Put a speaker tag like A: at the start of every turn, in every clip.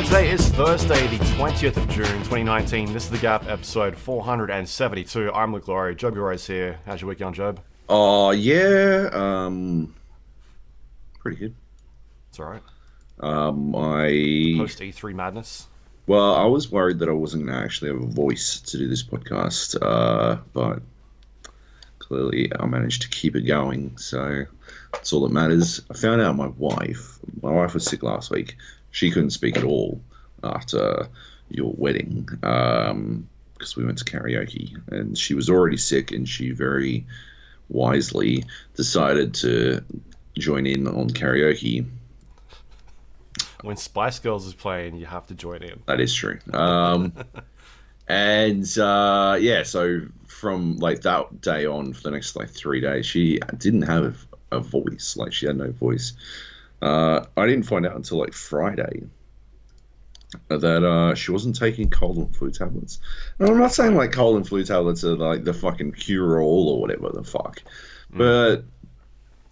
A: everyone, today is Thursday, the 20th of June, 2019. This is The Gap, episode 472. I'm Lawrie. Joab Gilroy's here. How's your week going, Joab?
B: Oh, yeah. Pretty good.
A: It's alright.
B: I
A: Post E3 madness.
B: Well, I was worried that I wasn't going to actually have a voice to do this podcast, but clearly I managed to keep it going, so that's all that matters. I found out my wife was sick last week. She couldn't speak at all after your wedding, because we went to karaoke, and she was already sick, and she very wisely decided to join in on karaoke.
A: When Spice Girls is playing, you have to join in.
B: That is true. So from like that day on for the next like 3 days, she didn't have a voice. Like she had no voice. I didn't find out until like Friday that she wasn't taking cold and flu tablets. And I'm not saying like cold and flu tablets are like the fucking cure-all or whatever the fuck, but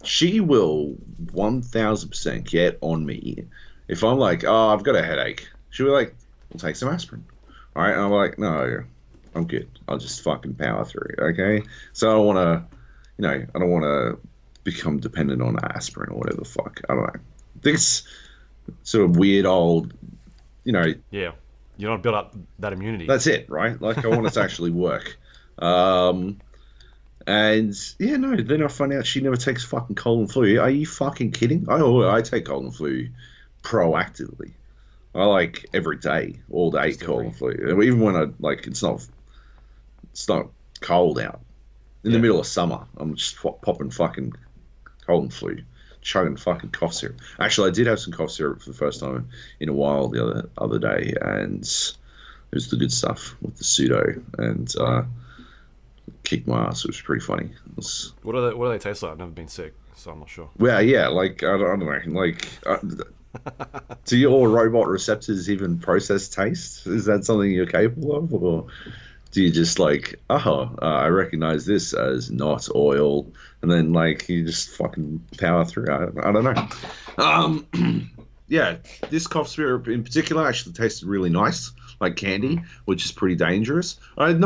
B: she will 1000% get on me if I'm like, oh, I've got a headache. She'll be like, we'll take some aspirin. All right, and I'm like, no, I'm good. I'll just fucking power through. Okay, so I don't want to, I don't want to become dependent on aspirin or whatever the fuck. I don't know. This sort of weird old,
A: Yeah, you don't build up that immunity.
B: That's it, right? Like I want it to actually work. And yeah, no. Then I find out she never takes fucking cold and flu. Are you fucking kidding? I take cold and flu proactively. I like every day, all day, cold and flu. Even when it's not cold out. In the middle of summer, I'm just popping fucking cold and flu, chugging fucking cough syrup. Actually, I did have some cough syrup for the first time in a while the other day, and it was the good stuff with the pseudo, and kicked my ass. It was pretty funny.
A: What do they taste like? I've never been sick, so I'm not sure.
B: Well, yeah, like I don't know, like. Do your robot receptors even process taste? Is that something you're capable of, or do you just like, I recognize this as not oil, and then like you just fucking power through? I don't know. Yeah, this cough syrup in particular actually tasted really nice, like candy, which is pretty dangerous. I don't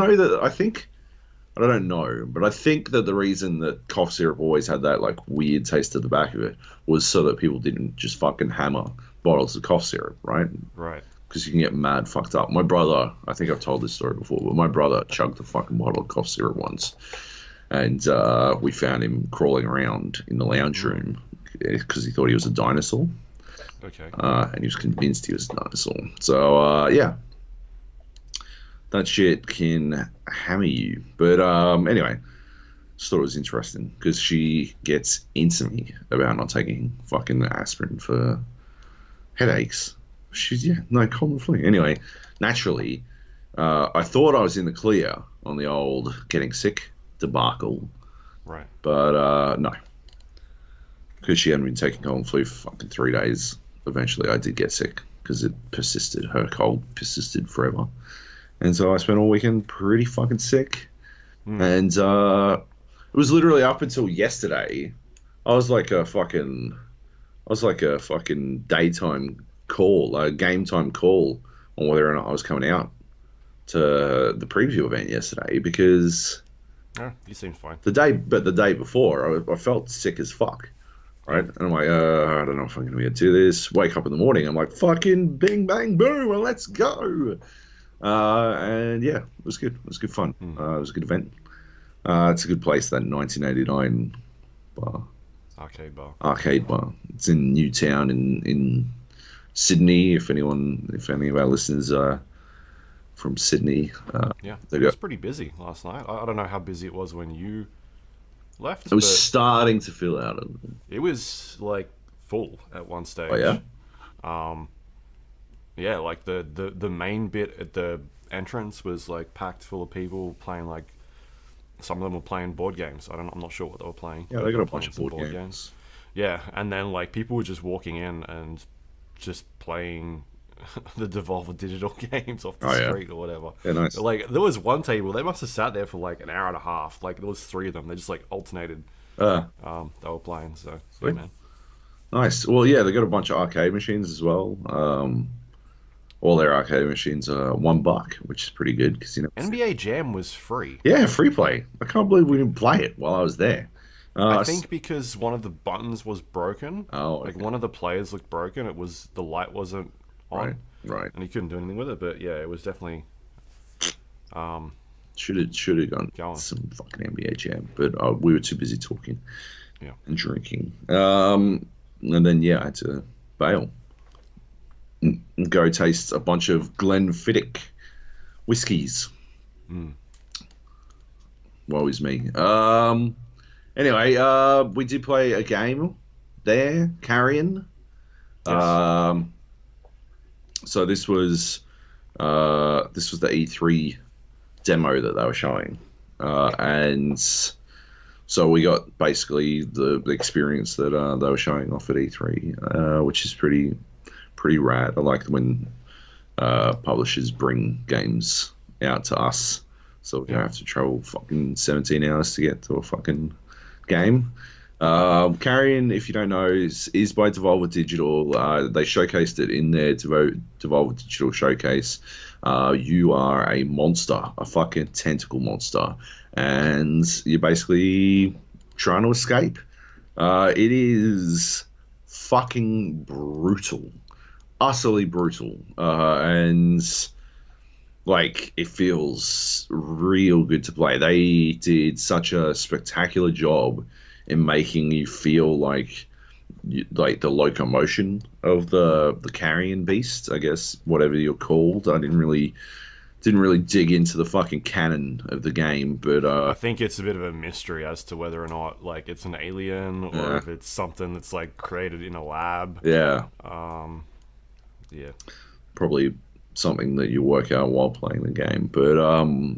B: know, but I think that the reason that cough syrup always had that like weird taste at the back of it was so that people didn't just fucking hammer bottles of cough syrup, right?
A: Right.
B: Because you can get mad fucked up. My brother, I think I've told this story before, but my brother chugged a fucking bottle of cough syrup once, and we found him crawling around in the lounge room because he thought he was a dinosaur.
A: Okay.
B: And he was convinced he was a dinosaur. So yeah. That shit can hammer you. But anyway, just thought it was interesting because she gets into me about not taking fucking aspirin for headaches. She's, no, cold and flu. Anyway, naturally, I thought I was in the clear on the old getting sick debacle.
A: Right.
B: But no. Because she hadn't been taking cold and flu for fucking 3 days, eventually I did get sick because it persisted. Her cold persisted forever. And so I spent all weekend pretty fucking sick. And it was literally up until yesterday. I was like a fucking daytime call, a game time call on whether or not I was coming out to the preview event yesterday because
A: you seem fine.
B: the day before I felt sick as fuck. Right? And I'm like, I don't know if I'm going to be able to do this. Wake up in the morning. I'm like, fucking bing, bang, boom, well, let's go. And yeah, it was good. It was good fun. It was a good event. It's a good place, that 1989 bar. Arcade bar. It's in Newtown in Sydney. If any of our listeners are from Sydney.
A: It was pretty busy last night. I don't know how busy it was when you left.
B: It was starting to fill out a little.
A: It was like full at one stage.
B: Oh yeah?
A: Yeah, like the main bit at the entrance was like packed full of people playing, like some of them were playing board games. I'm not sure what they were playing.
B: Yeah, they got a bunch of board games.
A: Yeah, and then like people were just walking in and just playing the Devolver Digital games off the street or whatever.
B: Yeah, nice.
A: Like there was one table, they must have sat there for like an hour and a half. Like there was 3 of them. They just like alternated. They were playing. So yeah, man.
B: Nice. Well, yeah, they got a bunch of arcade machines as well. all their arcade machines are $1, which is pretty good because
A: NBA Jam was free.
B: yeah, free play. I can't believe we didn't play it while I was there.
A: I
B: Uh,
A: think because one of the buttons was broken,
B: oh,
A: like
B: okay.
A: one of the players looked broken. It was the light wasn't
B: Right,
A: on,
B: right.
A: and he couldn't do anything with it. But yeah, it was definitely
B: Should have gone
A: going.
B: some fucking NBA Jam, but we were too busy talking
A: Yeah.
B: and drinking. And then yeah, I had to bail and go taste a bunch of Glenfiddich whiskies.
A: Mm.
B: Woe is me. Anyway, we did play a game there, Carrion.
A: Yes.
B: So this was the E3 demo that they were showing, and so we got basically the experience that they were showing off at E3, which is pretty rad. I like when publishers bring games out to us, so we don't have to travel fucking 17 hours to get to a fucking game. Carrion, if you don't know, is by Devolver Digital. They showcased it in their Devolver Digital showcase. You are a monster, a fucking tentacle monster, and you're basically trying to escape. It is fucking brutal, utterly brutal, and like it feels real good to play. They did such a spectacular job in making you feel like like the locomotion of the carrion beast, I guess, whatever you're called. I didn't really dig into the fucking canon of the game, but
A: I think it's a bit of a mystery as to whether or not like it's an alien or
B: yeah,
A: if it's something that's like created in a lab.
B: yeah,
A: Yeah.
B: probably something that you work out while playing the game. But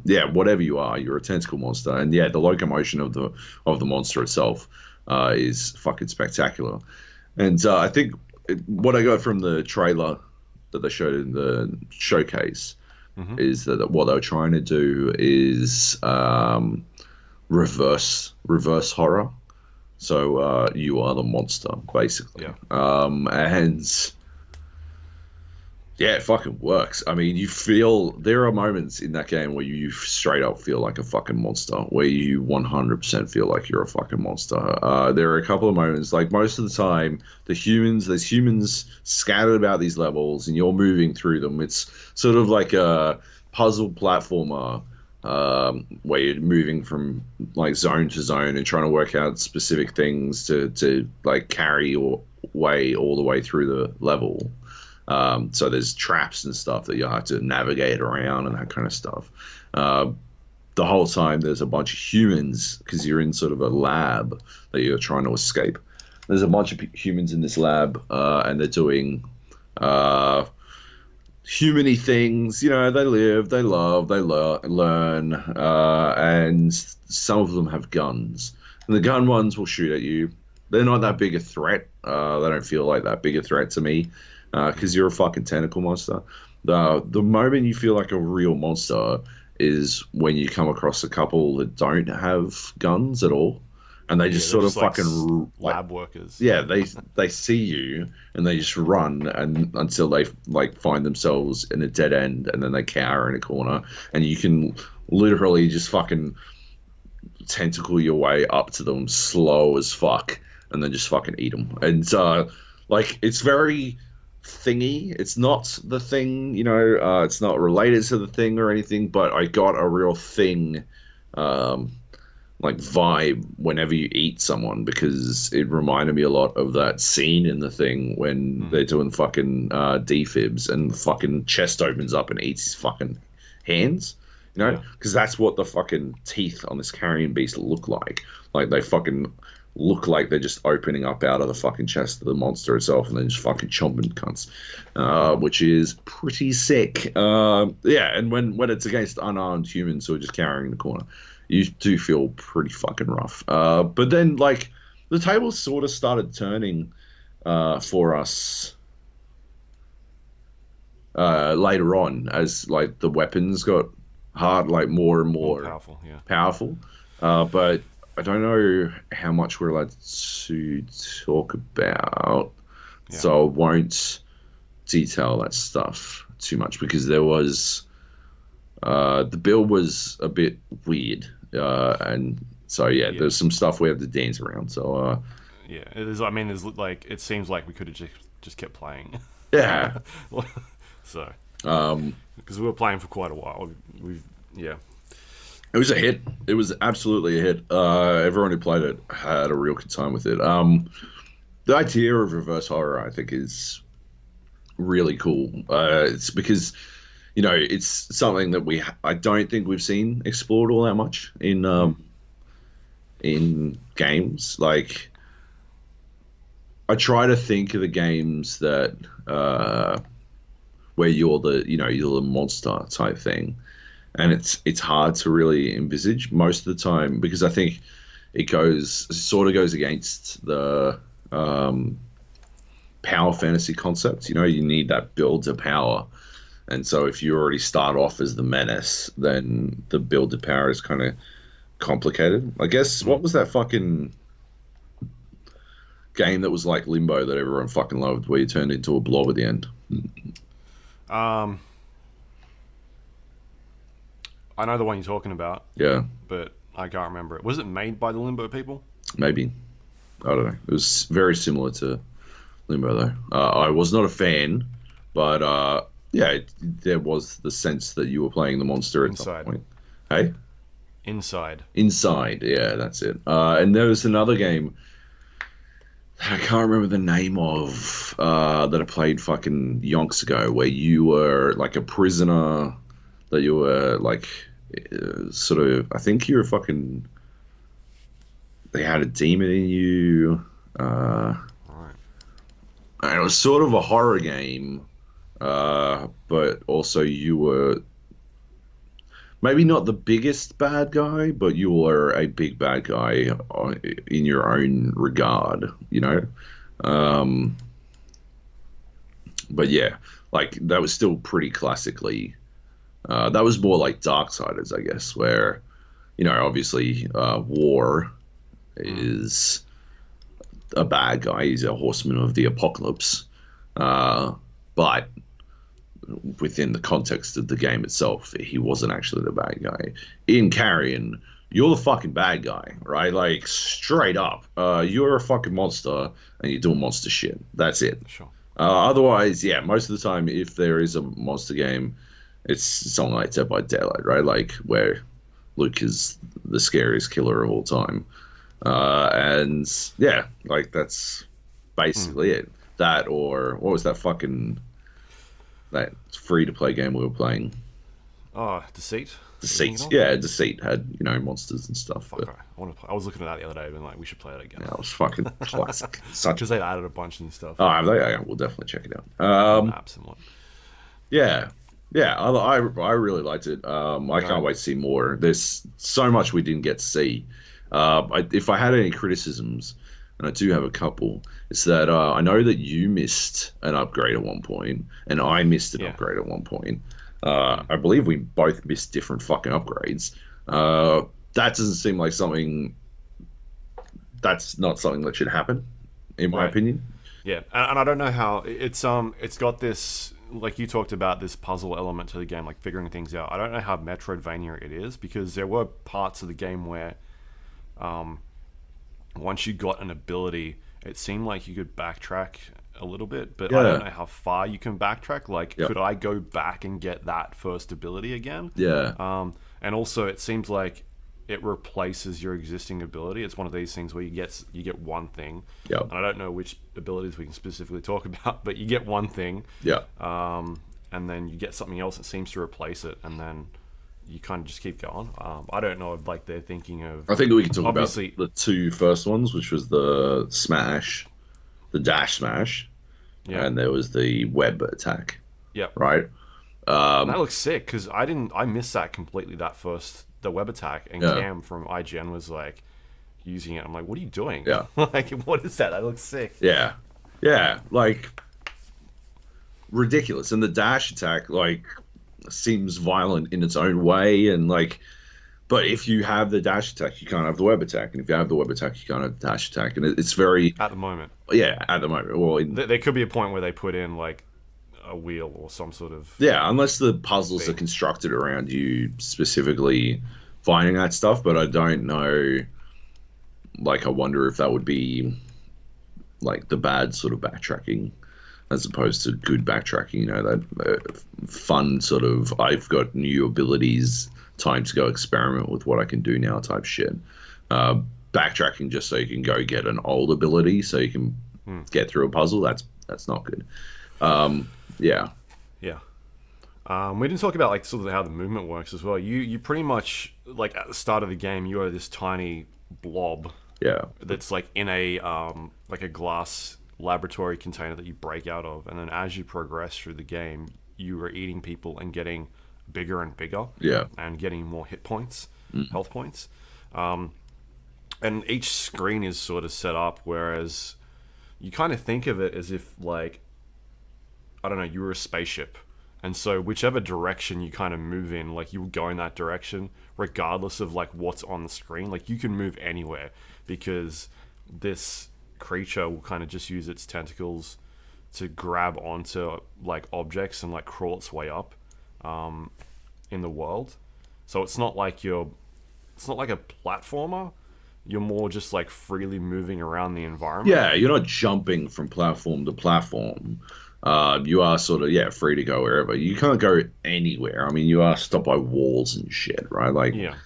B: yeah, whatever you are, you're a tentacle monster, and yeah, the locomotion of the monster itself is fucking spectacular. And I think what I got from the trailer that they showed in the showcase
A: Mm-hmm.
B: is that what they were trying to do is reverse horror. So you are the monster, basically.
A: Yeah.
B: And yeah, it fucking works. I mean, there are moments in that game where you straight up feel like a fucking monster, where you 100% feel like you're a fucking monster. There are a couple of moments, like most of the time, there's humans scattered about these levels and you're moving through them. It's sort of like a puzzle platformer, where you're moving from like zone to zone and trying to work out specific things to like carry your way all the way through the level. So there's traps and stuff that you have to navigate around and that kind of stuff. The whole time there's a bunch of humans because you're in sort of a lab that you're trying to escape. There's a bunch of humans in this lab, and they're doing human-y things. You know, they live, they love, they learn, and some of them have guns. And the gun ones will shoot at you. They're not that big a threat. They don't feel like that big a threat to me because you're a fucking tentacle monster. The moment you feel like a real monster is when you come across a couple that don't have guns at all, and they just
A: they're
B: sort of
A: just like
B: fucking
A: lab workers.
B: yeah, they see you and they just run and until they like find themselves in a dead end, and then they cower in a corner, and you can literally just fucking tentacle your way up to them slow as fuck, and then just fucking eat them. And like it's very thingy. It's not the thing, you know. It's not related to the thing or anything, but I got a real thing. Like vibe whenever you eat someone because it reminded me a lot of that scene in the thing when they're doing fucking defibs and the fucking chest opens up and eats his fucking hands, you know, because that's what the fucking teeth on this carrion beast look like. Like they fucking look like they're just opening up out of the fucking chest of the monster itself and then just fucking chomping cunts, which is pretty sick. Yeah, and when it's against unarmed humans who are just carrying the corner, you do feel pretty fucking rough. But then, like, the tables sort of started turning for us later on as, like, the weapons got hard, like, more and more
A: powerful. Yeah.
B: powerful. But I don't know how much we're allowed to talk about, so I won't detail that stuff too much because there was the build was a bit weird, and so yeah,
A: Yeah.
B: there's some stuff we have to dance around. So
A: Yeah, it is. I mean, it's like it seems like we could have just kept playing.
B: yeah,
A: So,
B: um,
A: because we were playing for quite a while, we've yeah,
B: it was a hit. It was absolutely a hit. Everyone who played it had a real good time with it. The idea of reverse horror, I think, is really cool. It's because it's something that I don't think we've seen explored all that much in games. Like, I try to think of the games that where you're the monster type thing, and it's hard to really envisage most of the time because I think it sort of goes against the power fantasy concept. You need that build to power. And so if you already start off as the menace, then the build to power is kind of complicated. I guess what was that fucking game that was like Limbo that everyone fucking loved where you turned into a blob at the end?
A: um, I know the one you're talking about,
B: Yeah,
A: but I can't remember it. Was it made by the Limbo people?
B: maybe. I don't know. It was very similar to Limbo though. I was not a fan, but yeah, there was the sense that you were playing the monster at some
A: Inside.
B: point. Hey?
A: Inside.
B: Inside, yeah, that's it. And there was another game I can't remember the name of that I played fucking yonks ago, where you were like a prisoner, that you were like sort of. I think you were fucking. They had a demon in you,
A: Right.
B: and it was sort of a horror game, but also you were maybe not the biggest bad guy, but you were a big bad guy in your own regard. Um, but yeah, like that was still pretty classically. That was more like Darksiders, I guess, where obviously War is a bad guy. He's a horseman of the apocalypse, but within the context of the game itself, he wasn't actually the bad guy. In Carrion, you're the fucking bad guy, right? Like straight up, you're a fucking monster and you're doing monster shit. That's it.
A: Sure.
B: Otherwise, yeah, most of the time, if there is a monster game, it's something like Dead by Daylight, right? Like where Luke is the scariest killer of all time, and yeah, like that's basically it. That or what was that fucking that free to play game we were playing?
A: Oh, Deceit.
B: Deceit. Yeah, Deceit had monsters and stuff.
A: Fuck,
B: But
A: I want to play. I was looking at that the other day, and like, we should play it again.
B: yeah, it was fucking classic. Such.
A: Because they added a bunch and stuff.
B: Oh, yeah, we'll definitely check it out.
A: Maps and what.
B: Yeah, yeah, I really liked it. I can't wait to see more. There's so much we didn't get to see. If I had any criticisms, and I do have a couple, it's that I know that you missed an upgrade at one point, and I missed an upgrade at one point. I believe we both missed different fucking upgrades. That doesn't seem like something. That's not something that should happen, in my opinion.
A: Yeah, and I don't know how it's got this, like you talked about, this puzzle element to the game, like figuring things out. I don't know how Metroidvania it is, because there were parts of the game where once you got an ability, it seemed like you could backtrack a little bit, but I don't know how far you can backtrack. Like, could I go back and get that first ability again?
B: Yeah.
A: And also, it seems like it replaces your existing ability. It's one of these things where you get one thing.
B: Yeah.
A: And I don't know which abilities we can specifically talk about, but you get one thing.
B: Yeah.
A: And then you get something else that seems to replace it, and then you kind of just keep going. I don't know if like they're thinking of.
B: I think we can talk about
A: obviously
B: the two first ones, which was the smash, the dash smash, and there was the web attack.
A: Yeah.
B: Right.
A: That looks sick, because I missed that completely. The web attack, and Cam from IGN was like using it. I'm like, what are you doing?
B: Yeah.
A: Like, what is that? That looks sick.
B: Yeah. Yeah. Like ridiculous. And the dash attack, like, seems violent in its own way, and like, but if you have the dash attack, you can't have the web attack, and if you have the web attack, you can't have the dash attack, and it's very
A: at the moment.
B: Yeah, at the moment. Well,
A: there could be a point where they put in like a wheel or some sort of
B: Yeah, unless the puzzles are
A: thing.
B: constructed around you specifically finding that stuff, but I don't know. Like, I wonder if that would be like the bad sort of backtracking as opposed to good backtracking. You know, that fun sort of I've got new abilities, time to go experiment with what I can do now type shit. Uh, Backtracking just so you can go get an old ability so you can
A: Hmm.
B: get through a puzzle. That's not good. Yeah,
A: Yeah. We didn't talk about like sort of how the movement works as well. You pretty much like at the start of the game you are this tiny blob
B: yeah,
A: that's like a glass laboratory container that you break out of, and then as you progress through the game, you are eating people and getting bigger and bigger,
B: yeah.
A: and getting more hit points,
B: Mm.
A: health points, and each screen is sort of set up. Whereas you kind of think of it as if like I don't know, you were a spaceship. And so whichever direction you kind of move in, like you will go in that direction, regardless of like what's on the screen. Like you can move anywhere because this creature will kind of just use its tentacles to grab onto like objects and like crawl its way up in the world. So it's not like a platformer. You're more just like freely moving around the environment.
B: Yeah, you're not jumping from platform to platform. You are sort of, yeah, free to go wherever. You can't go anywhere. I mean, you are stopped by walls and shit, right? Like,
A: Yeah.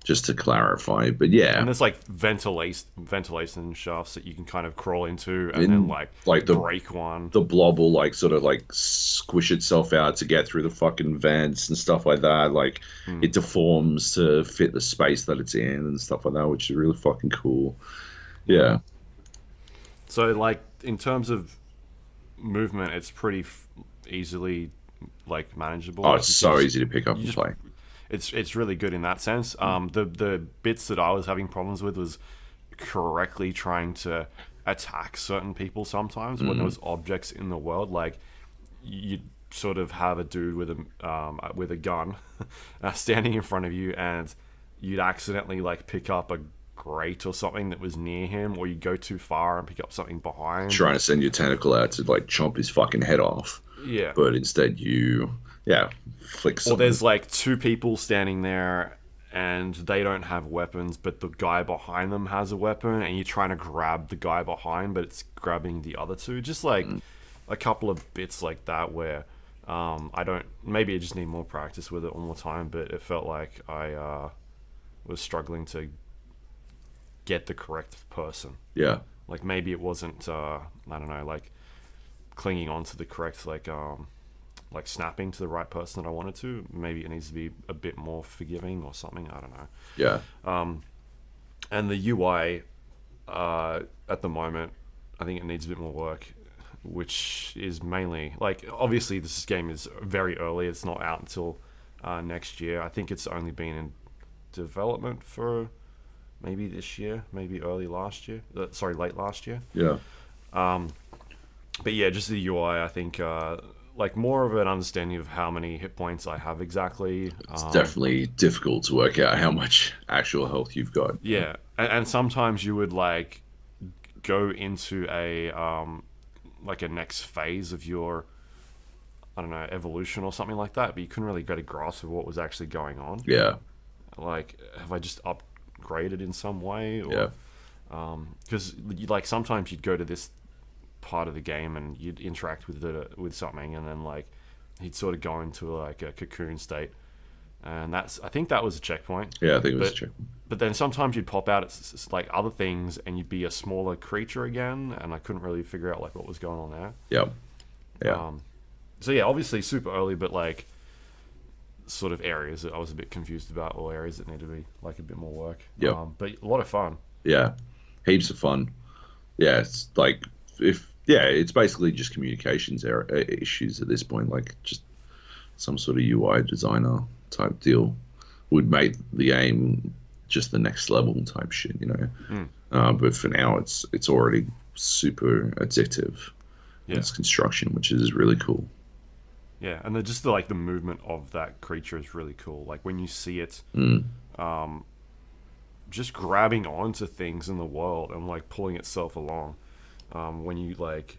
B: just to clarify. But
A: And
B: yeah,
A: there's like ventilation shafts that you can kind of crawl into and then
B: in
A: like
B: like
A: break one.
B: the blob will like sort of like squish itself out to get through the fucking vents and stuff like that. Like
A: Hmm.
B: it deforms to fit the space that it's in and stuff like that, which is really fucking cool.
A: Yeah.
B: Yeah.
A: So like in terms of movement, it's pretty easily like manageable.
B: Oh,
A: Like
B: it's so easy to pick up
A: you
B: and
A: just
B: play.
A: it's really good in that sense. The bits that I was having problems with was correctly trying to attack certain people sometimes when there was objects in the world. Like you'd sort of have a dude with a gun standing in front of you, and you'd accidentally like pick up a grate or something that was near him, or you go too far and pick up something behind.
B: Trying to send your tentacle out to like chomp his fucking head off,
A: Yeah.
B: but instead you, yeah, flick
A: Or
B: something.
A: there's like two people standing there and they don't have weapons, but the guy behind them has a weapon, and you're trying to grab the guy behind, but it's grabbing the other two. Just like a couple of bits like that where I don't. Maybe I just need more practice with it one more time, but it felt like I was struggling to get the correct person.
B: Yeah,
A: Like maybe it wasn't. I don't know. Like clinging on to the correct like snapping to the right person that I wanted to. Maybe it needs to be a bit more forgiving or something. I don't know.
B: yeah,
A: And the UI at the moment, I think it needs a bit more work, which is mainly like obviously this game is very early. It's not out until next year. I think it's only been in development for maybe this year, maybe early last year. Sorry, late last year.
B: yeah.
A: But yeah, just the UI. I think like more of an understanding of how many hit points I have exactly.
B: It's definitely difficult to work out how much actual health you've got.
A: Yeah, and sometimes you would like go into a like a next phase of your I don't know evolution or something like that, but you couldn't really get a grasp of what was actually going on.
B: Yeah,
A: Like, have I just upgraded in some way,
B: yeah,
A: or because like sometimes you'd go to this part of the game and you'd interact with something, and then like he'd sort of go into like a cocoon state, and I think that was a checkpoint.
B: yeah. I think it was
A: But
B: true.
A: but then sometimes you'd pop out it's like other things, and you'd be a smaller creature again, and I couldn't really figure out like what was going on there.
B: Yeah, yeah,
A: So yeah, obviously super early, but like sort of areas that I was a bit confused about, or areas that need to be like a bit more work.
B: Yep.
A: But a lot of fun.
B: yeah. Heaps of fun. Yeah, it's like if yeah, it's basically just communications issues at this point. Like just some sort of UI designer type deal would make the game just the next level type shit, you know. But for now, it's already super addictive.
A: Yeah.
B: Its construction, which is really cool.
A: Yeah, and just the movement of that creature is really cool. Like when you see it, just grabbing onto things in the world and like pulling itself along. When you like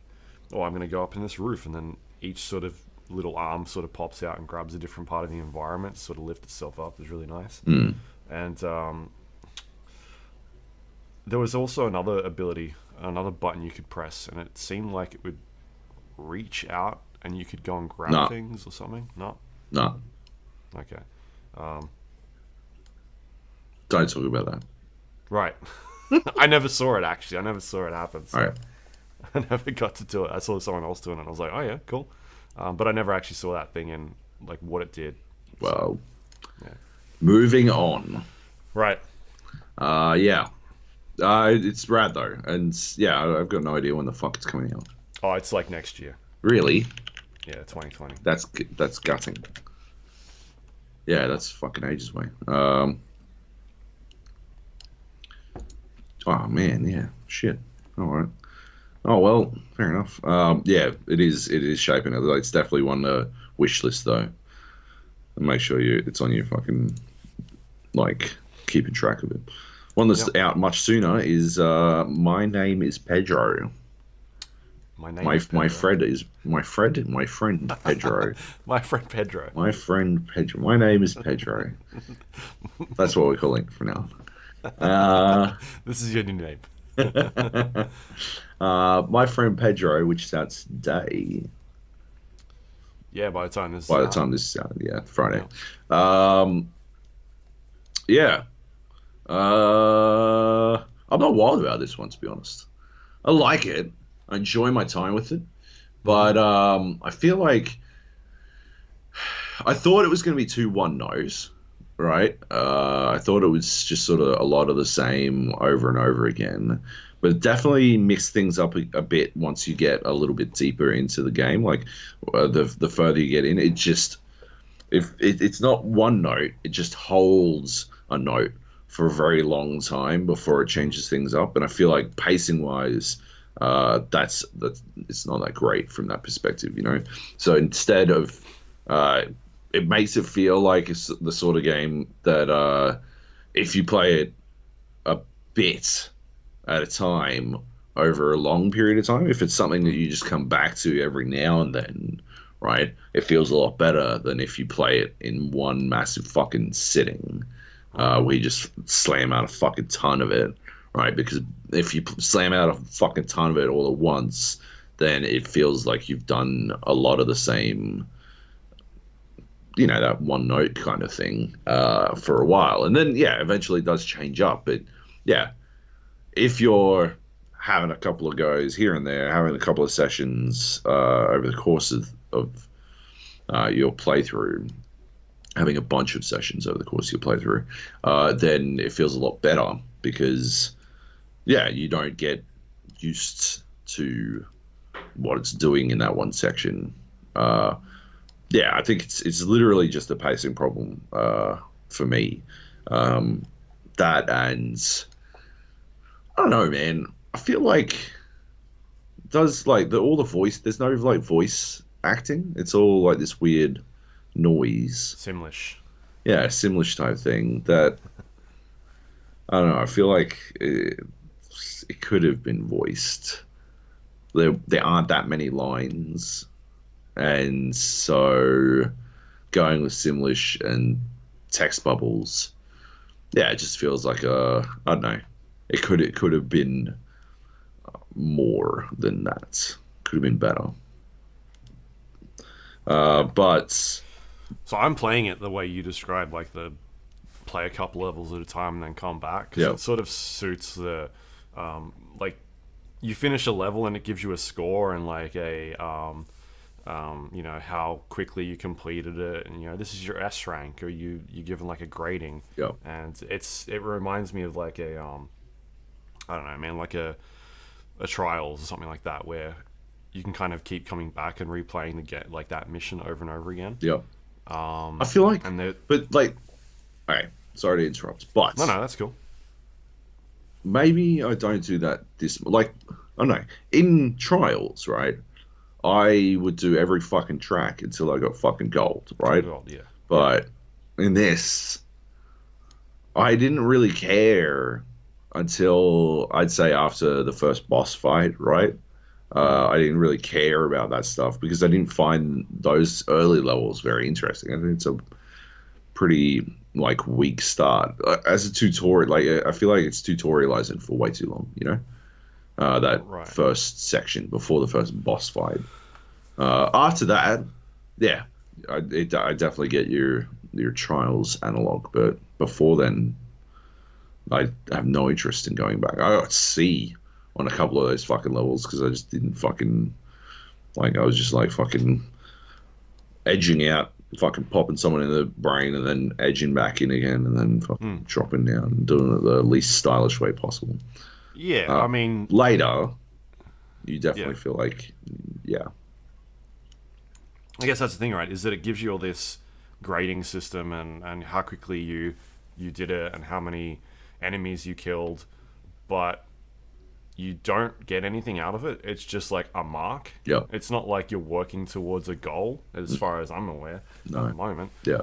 A: oh, I'm going to go up in this roof, and then each sort of little arm sort of pops out and grabs a different part of the environment, to sort of lift itself up. Is really nice.
B: Mm.
A: And there was also another ability, another button you could press, and it seemed like it would reach out and you could go and grab
B: No,
A: things or something. No,
B: no,
A: okay, um,
B: don't talk about that.
A: right. I never saw it actually. I never saw it happen.
B: All
A: So
B: right.
A: I never got to do it. I saw someone else doing it, and I was like, oh yeah, cool. But I never actually saw that thing and like what it did. So
B: Well,
A: yeah,
B: moving on.
A: right.
B: Yeah. It's rad though, and yeah, I've got no idea when the fuck it's coming out.
A: Oh, it's like next year.
B: Really?
A: Yeah, 2020.
B: That's gutting. Yeah, that's fucking ages away. Oh man, yeah, shit. All right. Oh well, fair enough. Yeah, it is. It is shaping it. It's definitely one wish list though. And make sure it's on your fucking like keeping track of it. One that's
A: Yep.
B: out much sooner is My Name is Pedro.
A: My name
B: My
A: is
B: my
A: Pedro.
B: friend is my friend Pedro.
A: My friend Pedro.
B: My friend Pedro. My name is Pedro. That's what we're calling it for now. Uh,
A: This is your new name.
B: My friend Pedro, which starts today.
A: Yeah, by the time this is
B: By the
A: out.
B: time this is out, yeah, Friday.
A: Yeah.
B: Um, yeah. I'm not wild about this one, to be honest. I like it. I enjoy my time with it,
A: Hmm.
B: but I feel like I thought it was going to be too one note, right? I thought it was just sort of a lot of the same over and over again, but it definitely mixed things up a bit once you get a little bit deeper into the game. Like the further you get in, it just if it's not one note, it just holds a note for a very long time before it changes things up. And I feel like pacing wise, that's it's not that great from that perspective, you know. So instead of it makes it feel like it's the sort of game that if you play it a bit at a time over a long period of time, if it's something that you just come back to every now and then, right, it feels a lot better than if you play it in one massive fucking sitting, where you just slam out a fucking ton of it, right? Because if you slam out a fucking ton of it all at once, then it feels like you've done a lot of the same, you know, that one note kind of thing for a while. And then, yeah, eventually it does change up. But yeah, if you're having a couple of goes here and there, having a couple of sessions over the course of your playthrough, having a bunch of sessions over the course of your playthrough, then it feels a lot better because, yeah, you don't get used to what it's doing in that one section. Yeah, I think it's literally just a pacing problem for me. That and I don't know, man. I feel like it does like all the voice. There's no like voice acting. It's all like this weird noise.
A: Simlish.
B: Yeah, Simlish type thing. That I don't know. I feel like it could have been voiced. There aren't that many lines, and so going with Simlish and text bubbles, yeah, it just feels like I don't know. It could have been more than that. Could have been better.
A: Yeah.
B: But
A: So I'm playing it the way you described, like the play a couple levels at a time and then come back, because
B: yeah,
A: it sort of suits the like you finish a level and it gives you a score and like a you know how quickly you completed it, and you know this is your S rank, or you're given like a grading,
B: yeah,
A: and it reminds me of like a I don't know, man, like a trials or something like that, where you can kind of keep coming back and replaying the get like that mission over and over again.
B: yeah. I feel like,
A: And the
B: but like, all right. Sorry to interrupt,
A: no,
B: but
A: no, that's cool.
B: maybe I don't do that. This like I don't know. In trials, right? I would do every fucking track until I got fucking gold,
A: Till
B: right?
A: gold, yeah, yeah,
B: But in this, I didn't really care until I'd say after the first boss fight, right? I didn't really care about that stuff because I didn't find those early levels very interesting. I think it's a pretty like weak start as a tutorial. Like I feel like it's tutorializing for way too long. That
A: Right.
B: first section before the first boss fight. After that, yeah, I definitely get your trials analog, but before then, I have no interest in going back. I got C on a couple of those fucking levels because I just didn't fucking like. I was just like fucking edging out, fucking popping someone in the brain, and then edging back in again, and then
A: Hmm.
B: fucking dropping down and doing it the least stylish way possible.
A: Yeah,
B: Uh,
A: I mean,
B: Later, you
A: yeah.
B: definitely feel like, yeah,
A: I guess that's the thing, right? Is that it gives you all this grading system and how quickly you did it and how many enemies you killed, but you don't get anything out of it. It's just like a mark.
B: yeah,
A: It's not like you're working towards a goal, as far as I'm aware at
B: no,
A: the moment.
B: yeah,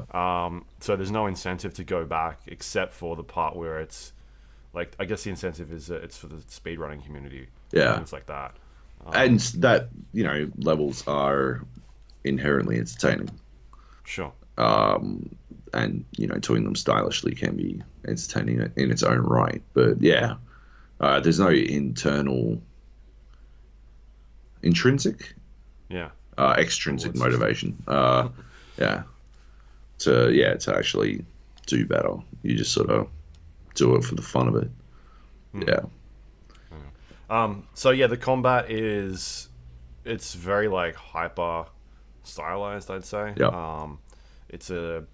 A: So there's no incentive to go back except for the part where it's like, I guess the incentive is that it's for the speedrunning community and
B: yeah.
A: things like that.
B: And that, levels are inherently entertaining.
A: Sure.
B: And, doing them stylishly can be entertaining in its own right. But yeah, there's no intrinsic,
A: Yeah.
B: extrinsic
A: Reward system.
B: motivation. Yeah, to actually do better. You just sort of do it for the fun of it.
A: Hmm.
B: Yeah,
A: So yeah, the combat is it's very like hyper stylized, I'd say.
B: yeah,
A: It's a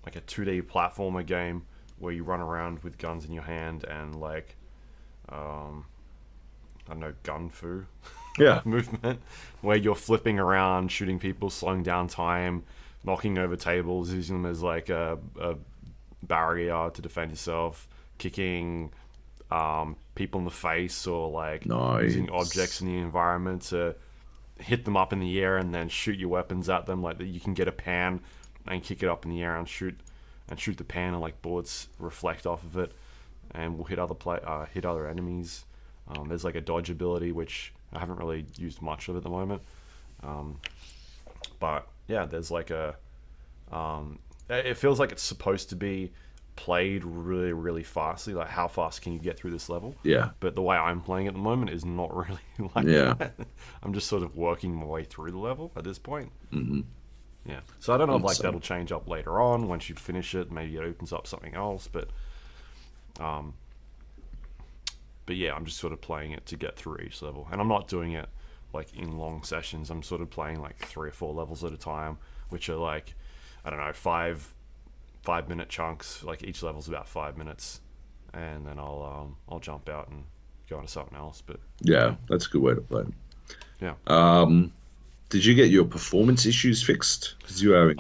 A: like a 2D platformer game where you run around with guns in your hand and like um, I don't know, gun fu
B: yeah.
A: movement where you're flipping around, shooting people, slowing down time, knocking over tables, using them as like a barrier to defend yourself, kicking people in the face, or like using objects
B: Nice.
A: in the environment to hit them up in the air and then shoot your weapons at them. Like that, you can get a pan and kick it up in the air and shoot the pan, and like bullets reflect off of it and will hit other enemies. There's like a dodge ability which I haven't really used much of at the moment, um, but yeah, there's like a it feels like it's supposed to be played really, really fastly. Like, how fast can you get through this level?
B: Yeah,
A: But the way I'm playing at the moment is not really like
B: yeah.
A: that. I'm just sort of working my way through the level at this point.
B: Hmm.
A: Yeah. So I don't know if like
B: So
A: that'll change up later on once you finish it. Maybe it opens up something else. Um, but yeah, I'm just sort of playing it to get through each level, and I'm not doing it like in long sessions. I'm sort of playing like 3 or 4 levels at a time, which are like, I don't know, 5 minute chunks. Like each level's about 5 minutes, and then I'll jump out and go on to something else. But
B: yeah,
A: yeah,
B: that's a good way to play it.
A: yeah.
B: Um, did you get your performance issues fixed? Because you were having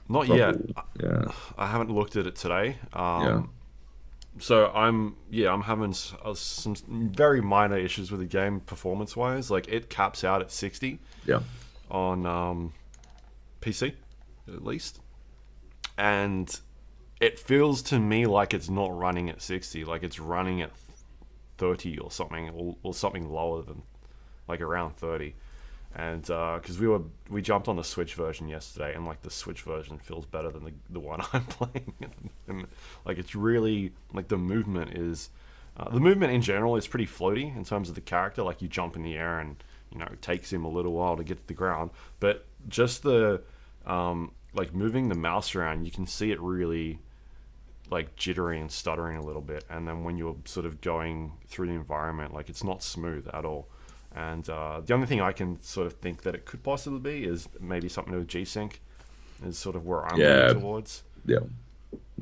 A: Not yet.
B: trouble. Yeah,
A: I haven't looked at it today.
B: yeah,
A: So I'm having some very minor issues with the game performance wise. Like it caps out at 60
B: yeah,
A: on PC at least, and it feels to me like it's not running at 60. Like it's running at 30 or something, or something lower than like around 30. And because we jumped on the Switch version yesterday, and like the Switch version feels better than the one I'm playing. And, like it's really like the movement in general is pretty floaty in terms of the character. Like you jump in the air, and it takes him a little while to get to the ground. But just the like moving the mouse around, you can see it really like jittery and stuttering a little bit. And then when you're sort of going through the environment, like it's not smooth at all. And the only thing I can sort of think that it could possibly be is maybe something to do with G-Sync, is sort of where I'm leaning
B: yeah,
A: towards.
B: yeah,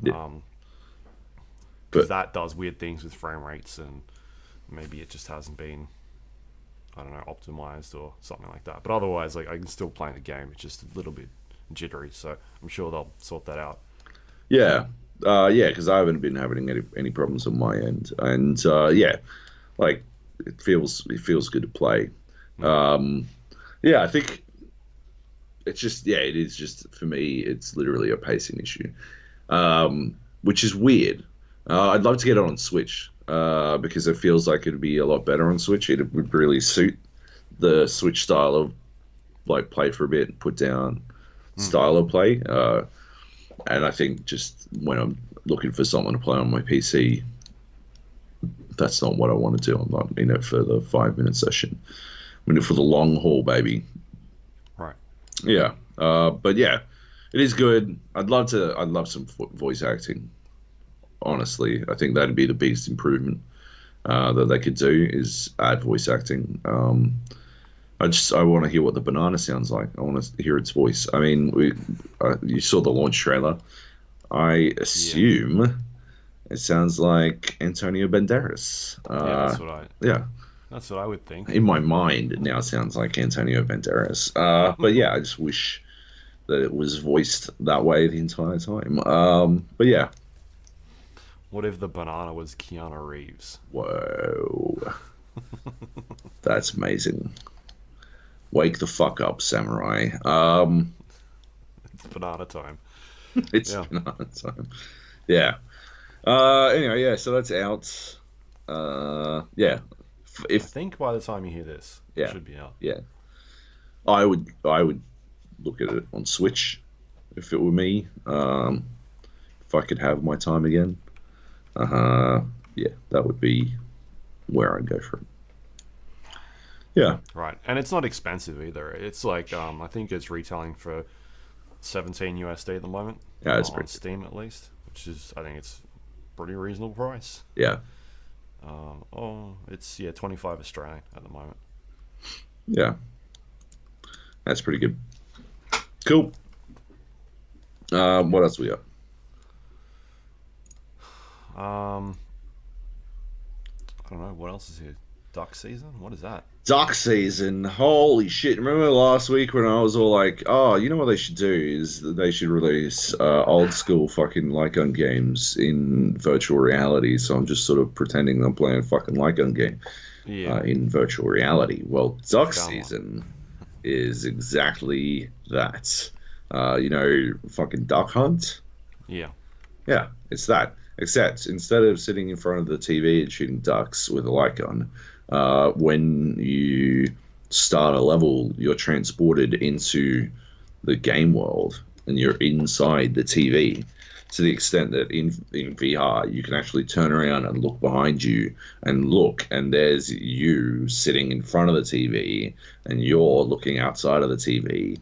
B: yeah.
A: Um, because
B: But
A: that does weird things with frame rates, and maybe it just hasn't been, I don't know, optimized or something like that. But otherwise, like I can still play the game. It's just a little bit jittery, so I'm sure they'll sort that out.
B: yeah, yeah, because I haven't been having any problems on my end, and yeah, like it feels good to play.
A: Hmm.
B: Um, yeah, I think it's just yeah, it is just for me. It's literally a pacing issue, which is weird. I'd love to get it on Switch because it feels like it'd be a lot better on Switch. It would really suit the Switch style of like play for a bit, put down style of play. And I think just when I'm looking for someone to play on my PC, that's not what I want to do. I'm not in it for the 5 minute session. I'm in it for the long haul, baby.
A: Right.
B: Yeah. But yeah, it is good. I'd love some voice acting. Honestly, I think that'd be the biggest improvement that they could do is add voice acting. I want to hear what the banana sounds like. I want to hear its voice. I mean, you saw the launch trailer. I assume it sounds like Antonio Banderas. Yeah,
A: that's what I would think.
B: In my mind, it now sounds like Antonio Banderas. But yeah, I just wish that it was voiced that way the entire time. But yeah.
A: What if the banana was Keanu Reeves?
B: Whoa. That's amazing. Wake the fuck up, samurai.
A: It's banana time.
B: It's banana time. Yeah. Anyway, yeah, so that's out. Yeah.
A: I think by the time you hear this, it should be out.
B: Yeah. I would look at it on Switch if it were me. If I could have my time again. Yeah, that would be where I'd go for it. Yeah.
A: Right. And it's not expensive either. It's like I think it's retailing for $17 USD at the moment.
B: Yeah, it's
A: on Steam at least, which is I think it's pretty reasonable price.
B: Yeah.
A: It's 25 Australian at the moment.
B: Yeah. That's pretty good. Cool. What else we got?
A: I don't know what else is here. Duck season? What is that?
B: Duck season. Holy shit. Remember last week when I was all like, oh, you know what they should do is they should release old school fucking Lycon games in virtual reality. So I'm just sort of pretending I'm playing a fucking Lycon game in virtual reality. Well, Duck season is exactly that. Fucking Duck Hunt?
A: Yeah.
B: Yeah, it's that. Except instead of sitting in front of the TV and shooting ducks with a Lycon, when you start a level, you're transported into the game world and you're inside the TV to the extent that in VR you can actually turn around and look behind you and there's you sitting in front of the TV and you're looking outside of the TV.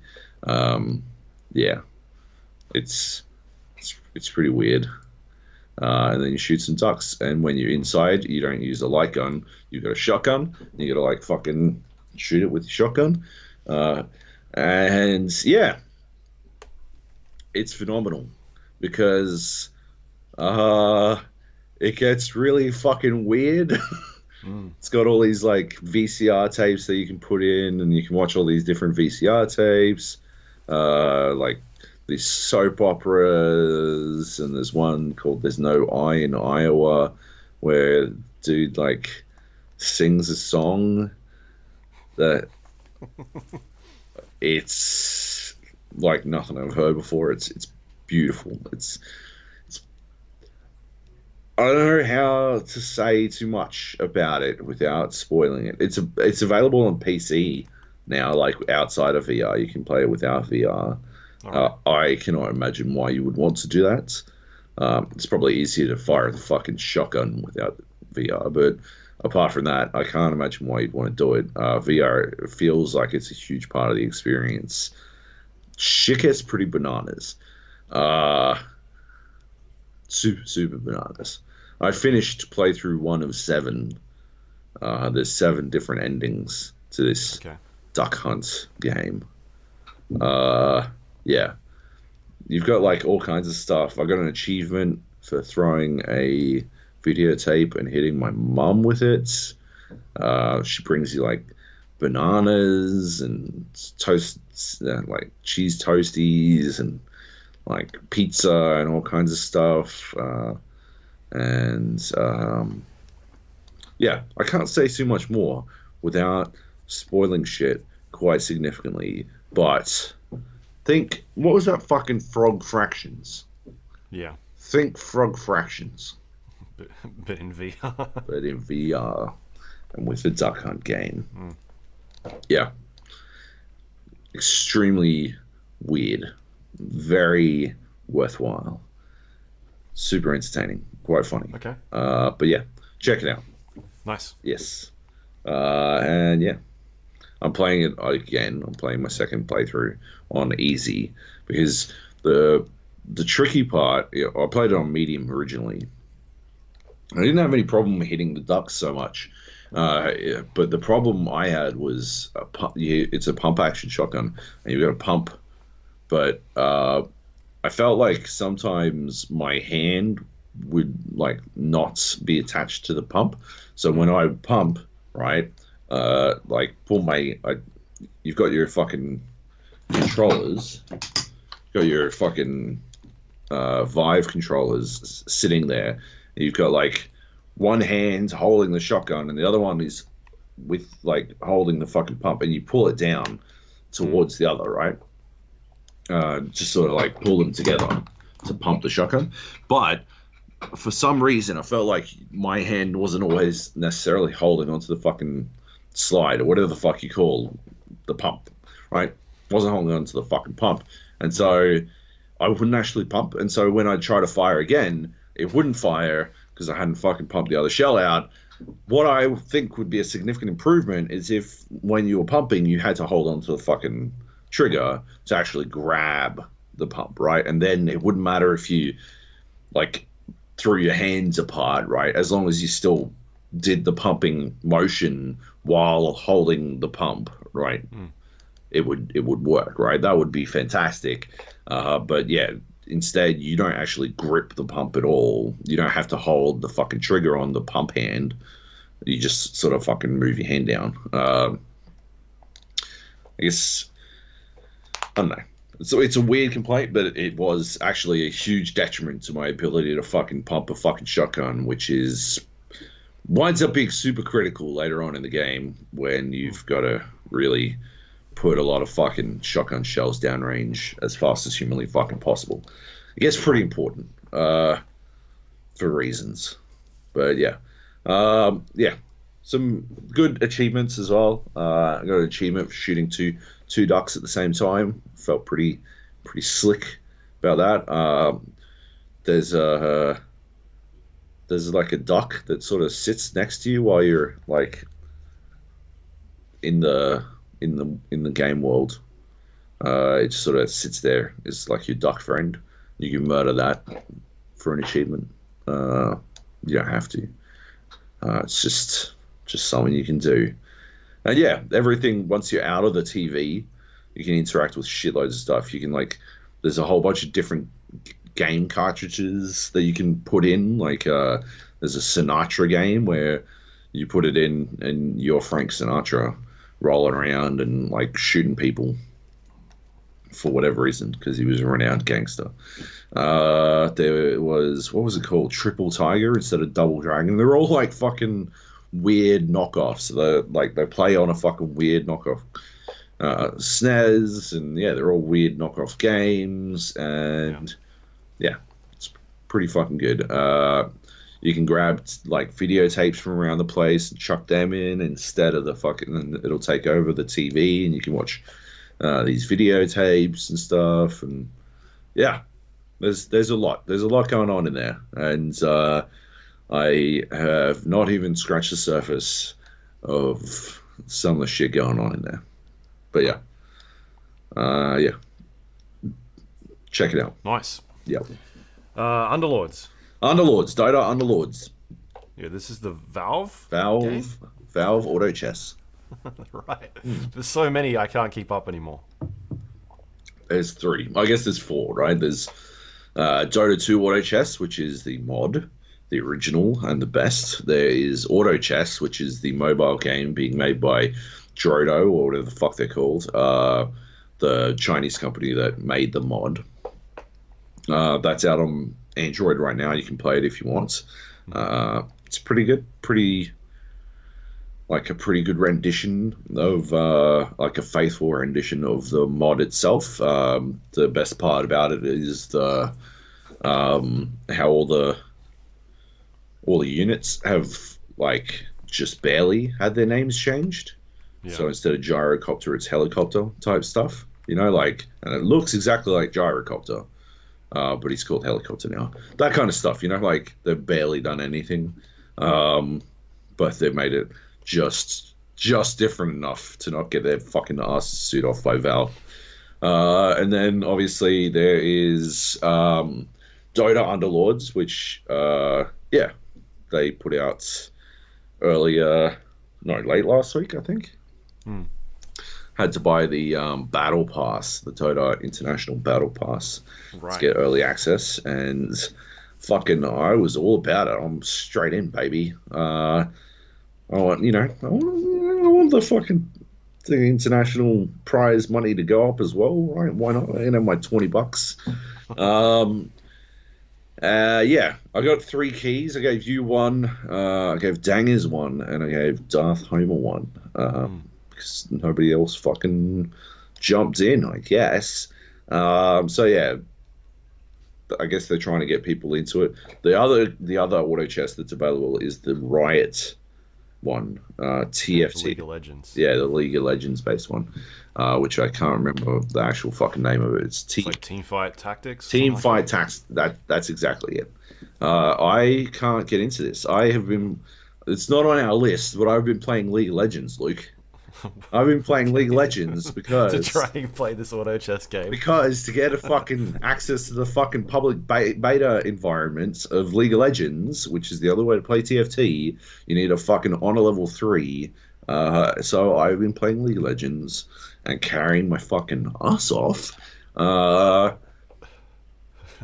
B: Yeah, it's pretty weird. And then you shoot some ducks. And when you're inside, you don't use a light gun. You've got a shotgun. And you got to like fucking shoot it with your shotgun. And yeah, it's phenomenal because it gets really fucking weird. It's got all these like VCR tapes that you can put in, and you can watch all these different VCR tapes. Like these soap operas, and there's one called There's No I in Iowa where dude like sings a song that it's like nothing I've heard before. It's beautiful. It's I don't know how to say too much about it without spoiling it. It's available on PC now, like outside of VR. You can play it without VR. Right. I cannot imagine why you would want to do that. It's probably easier to fire the fucking shotgun without VR, but apart from that, I can't imagine why you'd want to do it. VR feels like it's a huge part of the experience. Shit gets pretty bananas. Super bananas. I finished playthrough 1 of 7. There's 7 different endings to this Duck Hunt game. Yeah. You've got like all kinds of stuff. I got an achievement for throwing a videotape and hitting my mum with it. She brings you like bananas and toasts, like cheese toasties and like pizza and all kinds of stuff. Yeah, I can't say too much more without spoiling shit quite significantly, but think, what was that fucking Frog Fractions?
A: Yeah.
B: Think Frog Fractions.
A: But in VR.
B: But in VR. And with the Duck Hunt game. Yeah, extremely weird, very worthwhile, super entertaining, quite funny.
A: Okay.
B: But yeah, check it out.
A: Nice.
B: Yes, and yeah, I'm playing it again. I'm playing my second playthrough on easy because the the tricky part. I played it on medium originally. I didn't have any problem hitting the ducks so much, yeah, but the problem I had was it's a pump action shotgun, and you've got a pump. But I felt like sometimes my hand would like not be attached to the pump. So when I pump, right, like pull you've got your fucking controllers, got your fucking Vive controllers sitting there. You've got like one hand holding the shotgun, and the other one is with like holding the fucking pump, and you pull it down
A: Mm.
B: towards the other, right? Just sort of like pull them together to pump the shotgun. But for some reason, I felt like my hand wasn't always necessarily holding onto the fucking slide or whatever the fuck you call the pump, right? Wasn't holding onto the fucking pump. And so I wouldn't actually pump. And so when I try to fire again, it wouldn't fire because I hadn't fucking pumped the other shell out. What I think would be a significant improvement is if when you were pumping, you had to hold onto the fucking trigger to actually grab the pump, right? And then it wouldn't matter if you like threw your hands apart, right? As long as you still did the pumping motion while holding the pump, right?
A: Mm.
B: It would work, right? That would be fantastic. But yeah, instead you don't actually grip the pump at all. You don't have to hold the fucking trigger on the pump hand. You just sort of fucking move your hand down. I guess I don't know. So it's a weird complaint, but it was actually a huge detriment to my ability to fucking pump a fucking shotgun, which is winds up being super critical later on in the game when you've got to really put a lot of fucking shotgun shells downrange as fast as humanly fucking possible. It gets pretty important for reasons, but yeah, yeah, some good achievements as well. I got an achievement for shooting two ducks at the same time. Felt pretty slick about that. There's a there's like a duck that sort of sits next to you while you're like in the game world. It just sort of sits there. It's like your duck friend. You can murder that for an achievement. You don't have to. It's just something you can do. And yeah, everything once you're out of the TV, you can interact with shitloads of stuff. You can like, there's a whole bunch of different game cartridges that you can put in. Like, there's a Sinatra game where you put it in and you're Frank Sinatra rolling around and like shooting people for whatever reason because he was a renowned gangster. There was what was it called? Triple Tiger instead of Double Dragon. They're all like fucking weird knockoffs. They play on a fucking weird knockoff SNES, and yeah, they're all weird knockoff games, and yeah, it's pretty fucking good. You can grab like videotapes from around the place and chuck them in instead of the fucking, and it'll take over the TV, and you can watch these videotapes and stuff, and yeah, there's a lot going on in there, and I have not even scratched the surface of some of the shit going on in there. But yeah, yeah, check it out.
A: Nice.
B: Yeah,
A: Underlords.
B: Underlords, Dota Underlords,
A: Yeah, this is the Valve game?
B: Valve Auto Chess.
A: Right. There's so many I can't keep up anymore.
B: There's three. I guess there's four, right? There's Dota 2 Auto Chess, which is the mod, the original and the best. There is Auto Chess, which is the mobile game being made by Drodo, or whatever the fuck they're called, the Chinese company that made the mod. That's out on Android right now. You can play it if you want. It's pretty good. A pretty good rendition of like a faithful rendition of the mod itself. The best part about it is the how all the units have like just barely had their names changed.
A: Yeah.
B: So instead of gyrocopter, it's helicopter type stuff. Like, and it looks exactly like gyrocopter, but he's called helicopter now. That kind of stuff. Like they've barely done anything, um, but they've made it just different enough to not get their fucking asses sued off by Valve. And then obviously there is Dota Underlords, which yeah, they put out earlier, no, late last week, I think.
A: Hmm.
B: Had to buy the Battle Pass, the Dota International Battle Pass, to
A: Right.
B: get early access, and fucking I was all about it. I'm straight in, baby. I want the international prize money to go up as well, right? Why not? My $20. Um, yeah, I got 3 keys. I gave you one. I gave Dangers one, and I gave Darth Homer one.
A: Hmm.
B: Because nobody else fucking jumped in, I guess. So yeah, I guess they're trying to get people into it. The other auto chest that's available is the Riot one,
A: The
B: TFT.
A: League of Legends.
B: Yeah, the League of Legends based one, which I can't remember the actual fucking name of it. It's
A: It's like Team Fight Tactics, something
B: Team
A: like
B: Fight
A: that.
B: Tax. That's exactly it. I can't get into this. I have been. It's not on our list, but I've been playing League of Legends, Luke. I've been playing League of
A: Okay.
B: Legends
A: To
B: because
A: try and play this auto chess game.
B: because to get a fucking access to the fucking public beta environment of League of Legends, which is the other way to play TFT, you need a fucking honor level 3. So I've been playing League of Legends and carrying my fucking ass off, uh,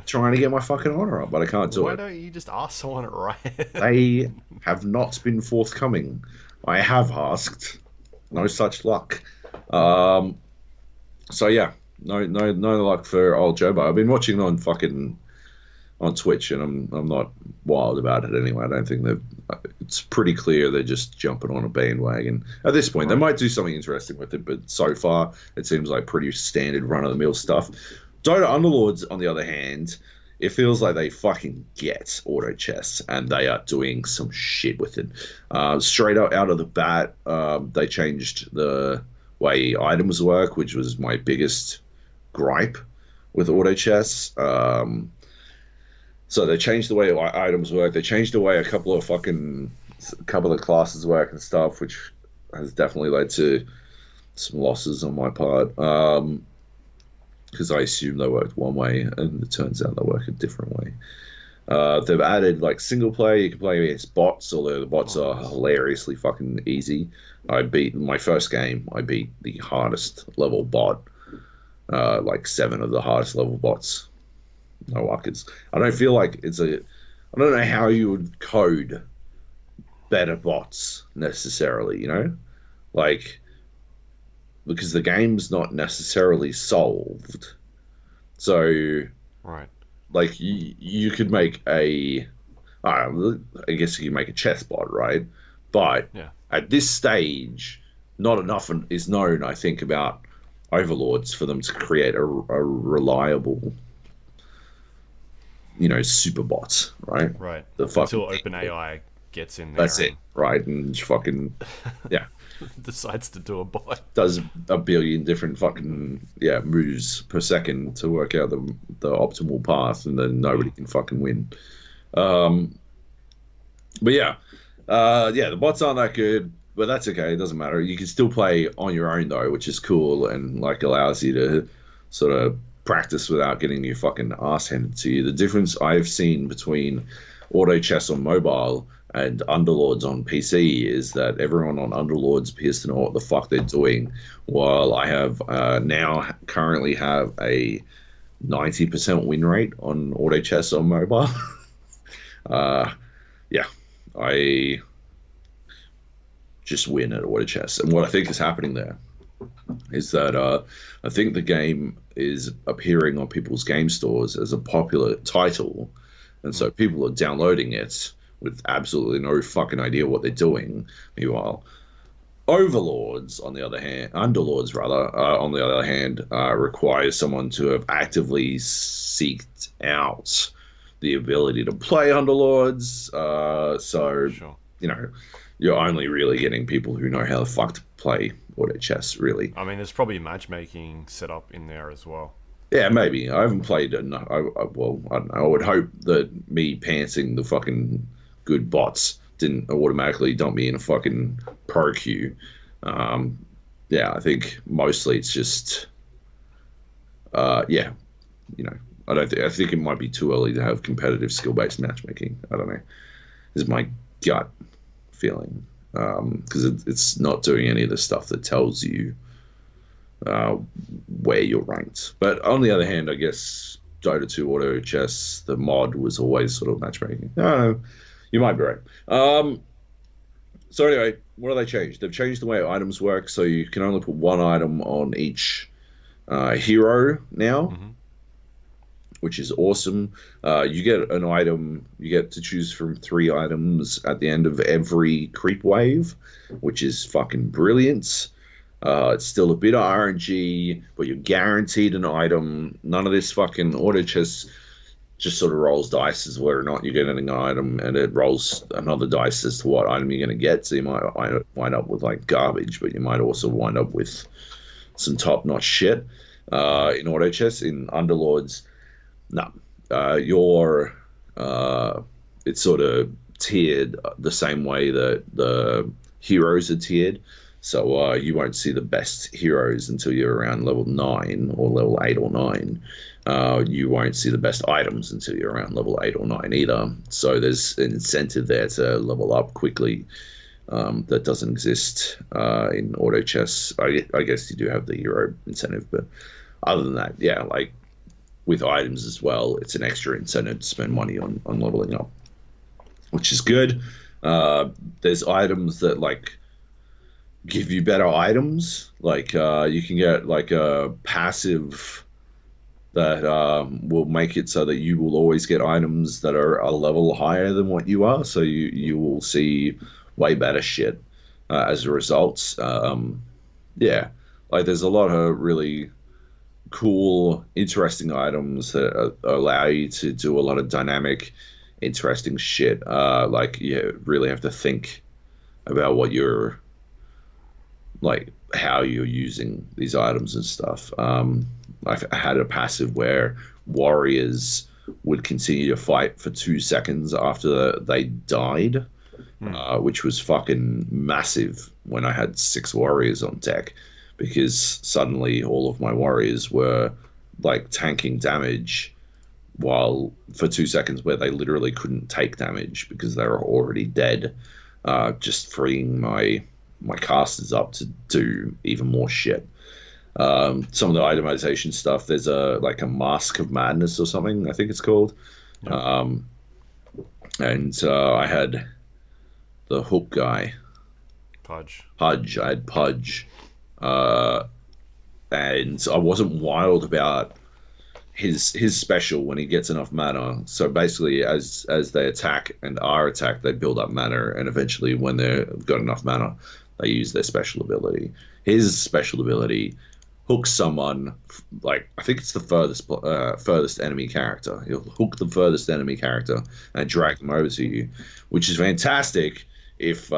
B: trying to get my fucking honor up, but I can't do
A: Why
B: it.
A: don't you just ask someone at Riot?
B: They have not been forthcoming. I have asked, no such luck. Um, So yeah, no luck for old Joab. I've been watching on fucking on Twitch, and I'm not wild about it anyway. I don't think they've. It's pretty clear they're just jumping on a bandwagon at this point. They
A: Right.
B: might do something interesting with it, but so far it seems like pretty standard run of the mill stuff. Dota Underlords, on the other hand, it feels like they fucking get auto chess, and they are doing some shit with it. Straight out of the bat, they changed the way items work, which was my biggest gripe with auto chess. So they changed the way items work. They changed the way a couple of classes work and stuff, which has definitely led to some losses on my part. Because I assumed they worked one way, and it turns out they work a different way. They've added like single player. You can play against bots, although the bots
A: Oh,
B: are
A: nice.
B: hilariously fucking easy. I beat my first game. I beat the hardest level bot, like 7 of the hardest level bots. No workers. I don't feel like it's a. I don't know how you would code better bots necessarily. Like because the game's not necessarily solved. So
A: Right.
B: like you could make I guess you can make a chess bot, right? But
A: Yeah.
B: at this stage, not enough is known, I think, about overlords for them to create a reliable, super bot, right?
A: Right.
B: The fucking
A: Until OpenAI gets in
B: that's
A: there
B: it, right? And fucking yeah,
A: and decides to do a bot.
B: does a billion different fucking moves per second to work out the optimal path, and then nobody can fucking win. Um, but yeah, the bots aren't that good, but that's okay. It doesn't matter. You can still play on your own though, which is cool and like allows you to sort of practice without getting your fucking ass handed to you. The difference I've seen between auto chess on mobile and Underlords on PC is that everyone on Underlords appears to know what the fuck they're doing, while I have now currently have a 90% win rate on auto chess on mobile. uh, yeah, I just win at auto chess. And what I think is happening there is that I think the game is appearing on people's game stores as a popular title, and so people are downloading it with absolutely no fucking idea what they're doing. Meanwhile, Overlords, on the other hand, Underlords rather, on the other hand, requires someone to have actively seeked out the ability to play Underlords. So
A: Sure.
B: you know, you're only really getting people who know how the fuck to play auto chess, really.
A: I mean, there's probably matchmaking set up in there as well.
B: Yeah, maybe. I haven't played it. Well, I don't know. I would hope that me pantsing the fucking good bots didn't automatically dump me in a fucking pro queue. Um, yeah, I think mostly it's just, yeah, you know, I don't think, I think it might be too early to have competitive skill-based matchmaking. I don't know. Is my gut feeling. Because it's not doing any of the stuff that tells you uh, where you're ranked. But on the other hand, I guess Dota 2 Auto Chess, the mod was always sort of matchmaking. No, you might be right. So anyway, what have they changed? They've changed the way items work, so you can only put one item on each hero now,
A: Hmm.
B: which is awesome. You get an item, you get to choose from three items at the end of every creep wave, which is fucking brilliant. It's still a bit of RNG, but you're guaranteed an item. None of this fucking auto chess just sort of rolls dice as whether or not you're getting an item, and it rolls another dice as to what item you're going to get. So you might wind up with like garbage, but you might also wind up with some top-notch shit. In auto chess, in Underlords, no, your it's sort of tiered the same way that the heroes are tiered. So you won't see the best heroes until you're around level 9 or level 8 or 9. You won't see the best items until you're around level 8 or 9 either. So there's an incentive there to level up quickly that doesn't exist in auto chess. I guess you do have the hero incentive, but other than that, yeah, like with items as well, it's an extra incentive to spend money on leveling up, which is good. There's items that like give you better items. Like you can get like a passive that will make it so that you will always get items that are a level higher than what you are. So you will see way better shit as a result. Yeah, like there's a lot of really cool, interesting items that allow you to do a lot of dynamic, interesting shit. Like you really have to think about what you're like, how you're using these items and stuff. I had a passive where warriors would continue to fight for 2 seconds after they died,
A: Hmm.
B: which was fucking massive when I had six warriors on deck because suddenly all of my warriors were like tanking damage while for 2 seconds where they literally couldn't take damage because they were already dead, just freeing my casters up to do even more shit. Some of the itemization stuff, there's a like a Mask of Madness or something, I think it's called.
A: Yep.
B: Um, and I had the hook guy,
A: Pudge.
B: Pudge. I had Pudge. Uh, and I wasn't wild about his special when he gets enough mana. So basically, as they attack and are attacked, they build up mana, and eventually, when they've got enough mana, they use their special ability. His special ability hooks someone like I think it's the furthest enemy character. He'll hook the furthest enemy character and drag them over to you, which is fantastic if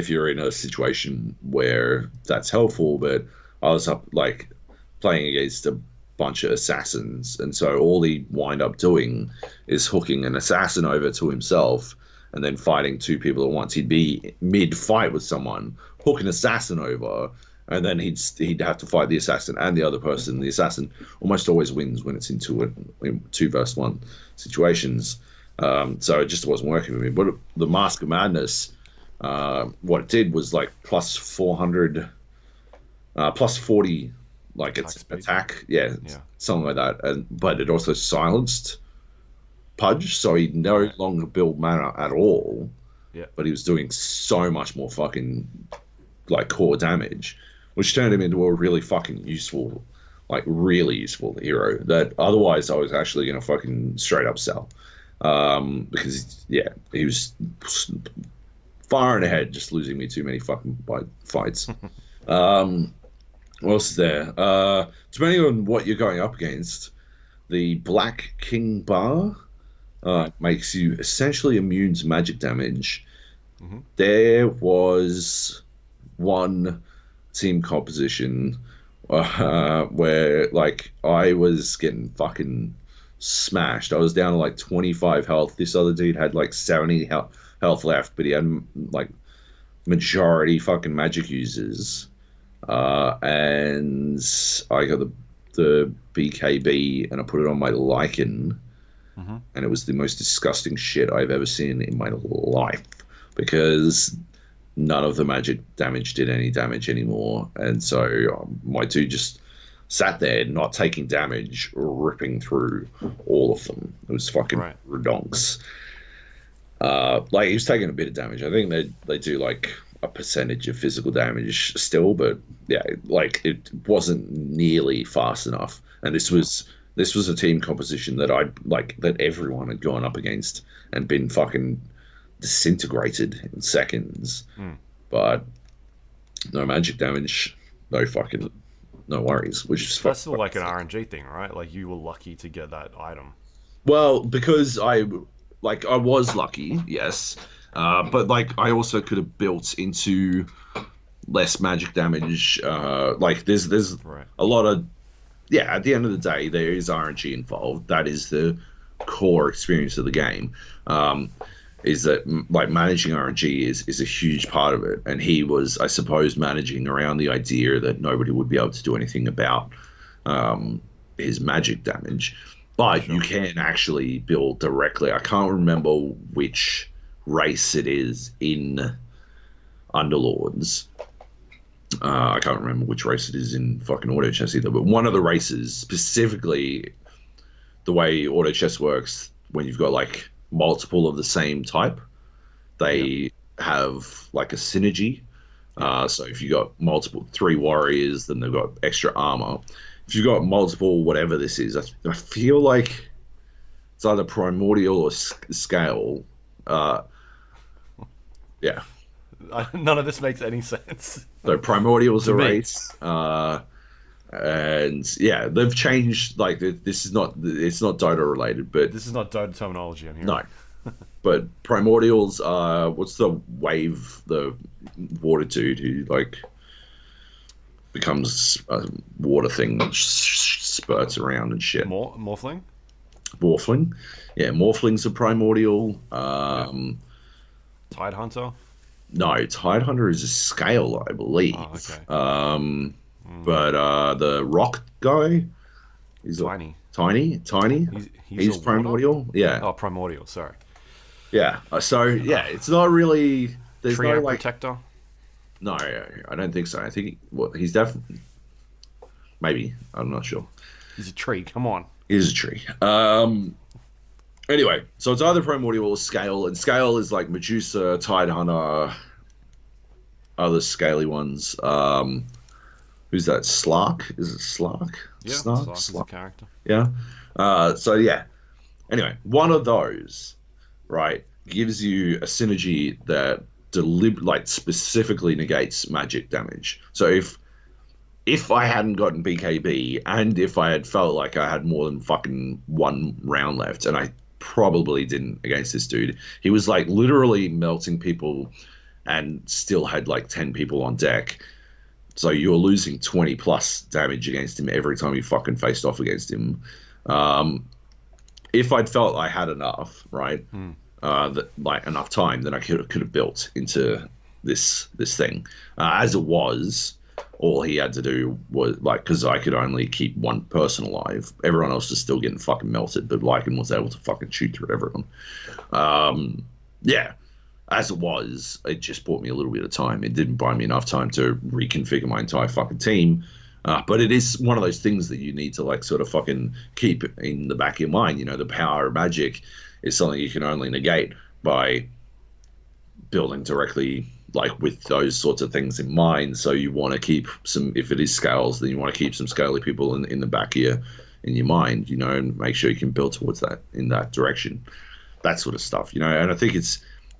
B: you're in a situation where that's helpful. But I was up like playing against a bunch of assassins, and so all he wind up doing is hooking an assassin over to himself and then fighting two people at once. He'd be mid fight with someone, hook an assassin over, and then he'd have to fight the assassin and the other person. The assassin almost always wins when it's in two versus one situations. So it just wasn't working for me. But the Mask of Madness, what it did was like plus 400, plus 40, like
A: Attack
B: its
A: speed.
B: attack, yeah,
A: Yeah.
B: something like that. And but it also silenced Pudge, so he no
A: Right.
B: longer built mana at all.
A: Yeah.
B: But he was doing so much more fucking like core damage, which turned him into a really fucking useful, like really useful hero that otherwise I was actually gonna fucking straight up sell. Because yeah, he was far and ahead, just losing me too many fucking fights. Um, what else is there? Depending on what you're going up against, the Black King Bar makes you essentially immune to magic damage there was one team composition where like I was getting fucking smashed. I was down to like 25 health. This other dude had like 70 health left, but he had like majority fucking magic users. And I got the BKB and I put it on my Lycan, and it was the most disgusting shit I've ever seen in my life because none of the magic damage did any damage anymore. And so my dude just sat there, not taking damage, ripping through all of them. It was fucking redonks. Like he was taking a bit of damage. I think they do like a percentage of physical damage still, but yeah, like it wasn't nearly fast enough. And this was a team composition that that everyone had gone up against and been fucking disintegrated in seconds. But no magic damage, no worries. Which is
A: That's still like an RNG thing, right? Like you were lucky to get that item.
B: well because I was lucky, yes. But like I also could have built into less magic damage. Like there's a lot of at the end of the day there is RNG involved. That is the core experience of the game. Is that like managing RNG is a huge part of it, and he was, I suppose, managing around the idea that nobody would be able to do anything about his magic damage, but you can actually build directly. I can't remember which race it is in Underlords. I can't remember which race it is in fucking Auto Chess either, but one of the races specifically, the way Auto Chess works, when you've got like multiple of the same type, they have like a synergy. So if you got multiple 3 warriors, then they've got extra armor. If you've got multiple whatever this is, I feel like it's either primordial or scale. Yeah.
A: None of this makes any sense.
B: So primordial's a race. And yeah, they've changed. Like this is not, it's not Dota related, but
A: this is not Dota terminology. I'm here.
B: No, but primordials are what's the wave, the water dude who like becomes a water thing that spurts around and shit.
A: Morphling.
B: Morphling, yeah, morphling's a primordial.
A: Tide Hunter.
B: No, Tide Hunter is a scale, I believe.
A: Oh, okay.
B: But the rock guy is
A: tiny.
B: He's primordial. Yeah.
A: Oh, primordial. Sorry.
B: Yeah. So yeah, it's not really. There's
A: Trio
B: no like
A: protector.
B: No, I don't think so. I think he's definitely. Maybe I'm not sure.
A: He's a tree. Come on.
B: He is a tree. Anyway, so it's either primordial or scale, and scale is like Medusa, Tide Hunter, other scaly ones. Who's that? Slark? Is it Slark?
A: Yeah, Slark is a character.
B: Yeah. So yeah. Anyway, one of those, right, gives you a synergy that specifically negates magic damage. So if I hadn't gotten BKB and if I had felt like I had more than fucking 1 round left, and I probably didn't against this dude, he was like literally melting people and still had like 10 people on deck. So you were losing 20 plus damage against him every time you fucking faced off against him. If I'd felt I had enough, right, enough time, then I could have built into this thing. As it was, all he had to do was because I could only keep 1 person alive. Everyone else was still getting fucking melted, but Lycan was able to fucking shoot through everyone. Yeah. As it was, it just bought me a little bit of time. It didn't buy me enough time to reconfigure my entire fucking team. But it is one of those things that you need to sort of fucking keep in the back of your mind. You know, the power of magic is something you can only negate by building directly with those sorts of things in mind. So you want to keep some, if it is scales, then you want to keep some scaly people in the back of your mind, you know, and make sure you can build towards that in that direction. That sort of stuff, you know, and I think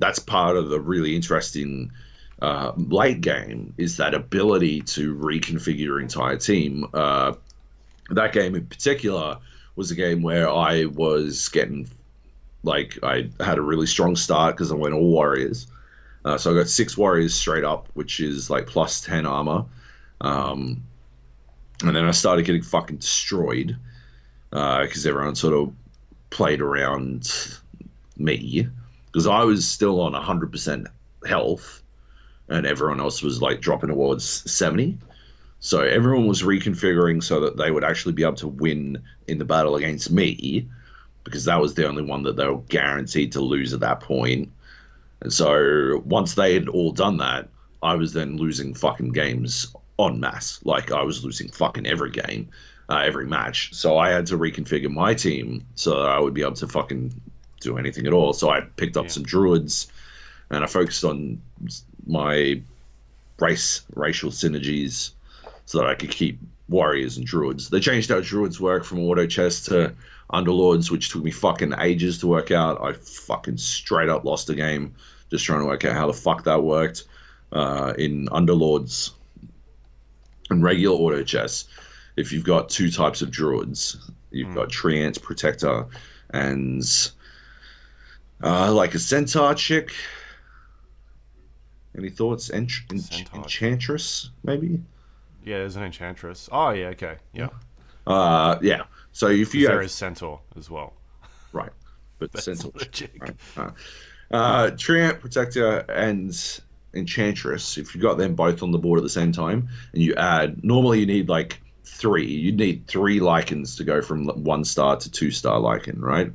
B: that's part of the really interesting late game is that ability to reconfigure your entire team. That game in particular was a game where I was getting I had a really strong start because I went all warriors, So I got 6 warriors straight up, which is like plus 10 armor. Um, and then I started getting fucking destroyed because everyone sort of played around me because I was still on 100% health and everyone else was like dropping towards 70. So everyone was reconfiguring so that they would actually be able to win in the battle against me because that was the only one that they were guaranteed to lose at that point. And so once they had all done that, I was then losing fucking games en masse. Like I was losing fucking every game, every match. So I had to reconfigure my team so that I would be able to fucking do anything at all. So I picked up
A: Yeah.
B: some druids and I focused on my racial synergies so that I could keep warriors and druids. They changed how druids work from auto chess to underlords, which took me fucking ages to work out. I fucking straight up lost the game just trying to work out how the fuck that worked. In underlords and regular auto chess, if you've got 2 types of druids, you've got treant, protector, and like a centaur chick. Any thoughts?
A: Centaur.
B: Enchantress, maybe?
A: Yeah, there's an enchantress. Oh yeah, okay, yeah.
B: Yeah. So if you
A: There
B: have
A: is centaur as well.
B: right, but
A: That's
B: centaur,
A: the chick.
B: right? Treant, protector, and enchantress. If you got them both on the board at the same time, and you add, normally you need like 3. You'd need 3 lichens to go from 1 star to 2 star lichen, right?